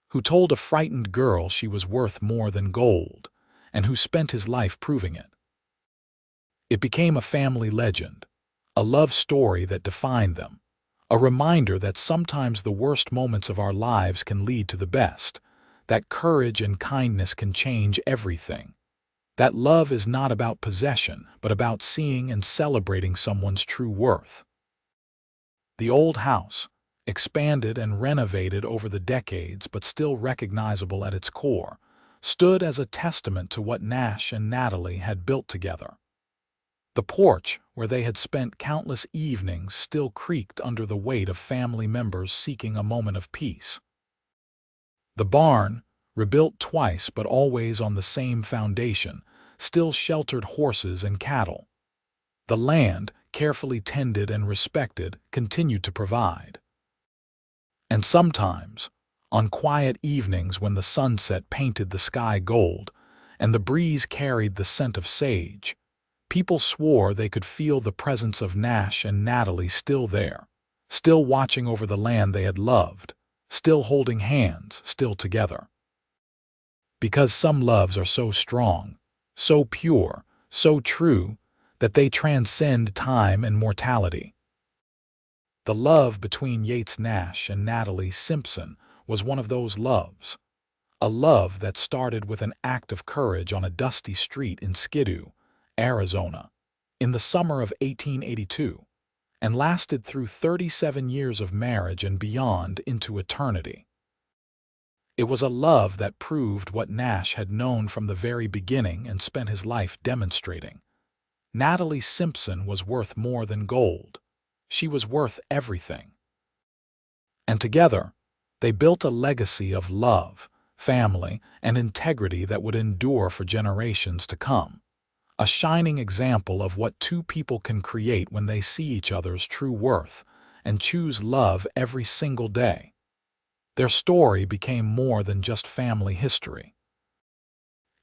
who told a frightened girl she was worth more than gold, and who spent his life proving it. It became a family legend, a love story that defined them, a reminder that sometimes the worst moments of our lives can lead to the best, that courage and kindness can change everything, that love is not about possession, but about seeing and celebrating someone's true worth. The old house, expanded and renovated over the decades but still recognizable at its core, stood as a testament to what Nash and Natalie had built together. The porch, where they had spent countless evenings, still creaked under the weight of family members seeking a moment of peace. The barn, rebuilt twice but always on the same foundation, still sheltered horses and cattle. The land, carefully tended and respected, continued to provide. And sometimes, on quiet evenings when the sunset painted the sky gold and the breeze carried the scent of sage, people swore they could feel the presence of Nash and Natalie still there, still watching over the land they had loved, still holding hands, still together. Because some loves are so strong, so pure, so true, that they transcend time and mortality. The love between Yates Nash and Natalie Simpson was one of those loves, a love that started with an act of courage on a dusty street in Skidoo, Arizona, in the summer of 1882, and lasted through 37 years of marriage and beyond into eternity. It was a love that proved what Nash had known from the very beginning and spent his life demonstrating. Natalie Simpson was worth more than gold. She was worth everything. And together, they built a legacy of love, family, and integrity that would endure for generations to come. A shining example of what two people can create when they see each other's true worth and choose love every single day. Their story became more than just family history.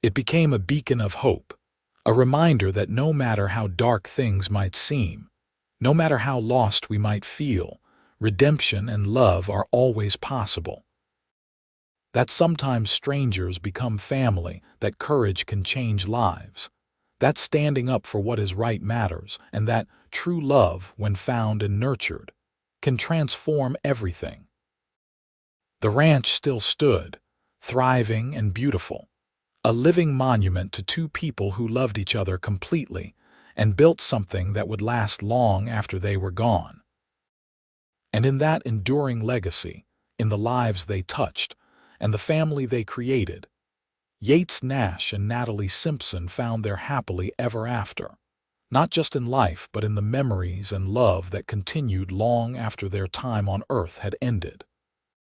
It became a beacon of hope, a reminder that no matter how dark things might seem, no matter how lost we might feel, redemption and love are always possible. That sometimes strangers become family, that courage can change lives, that standing up for what is right matters, and that true love, when found and nurtured, can transform everything. The ranch still stood, thriving and beautiful, a living monument to two people who loved each other completely and built something that would last long after they were gone. And in that enduring legacy, in the lives they touched, and the family they created, Yates Nash and Natalie Simpson found their happily ever after, not just in life but in the memories and love that continued long after their time on Earth had ended.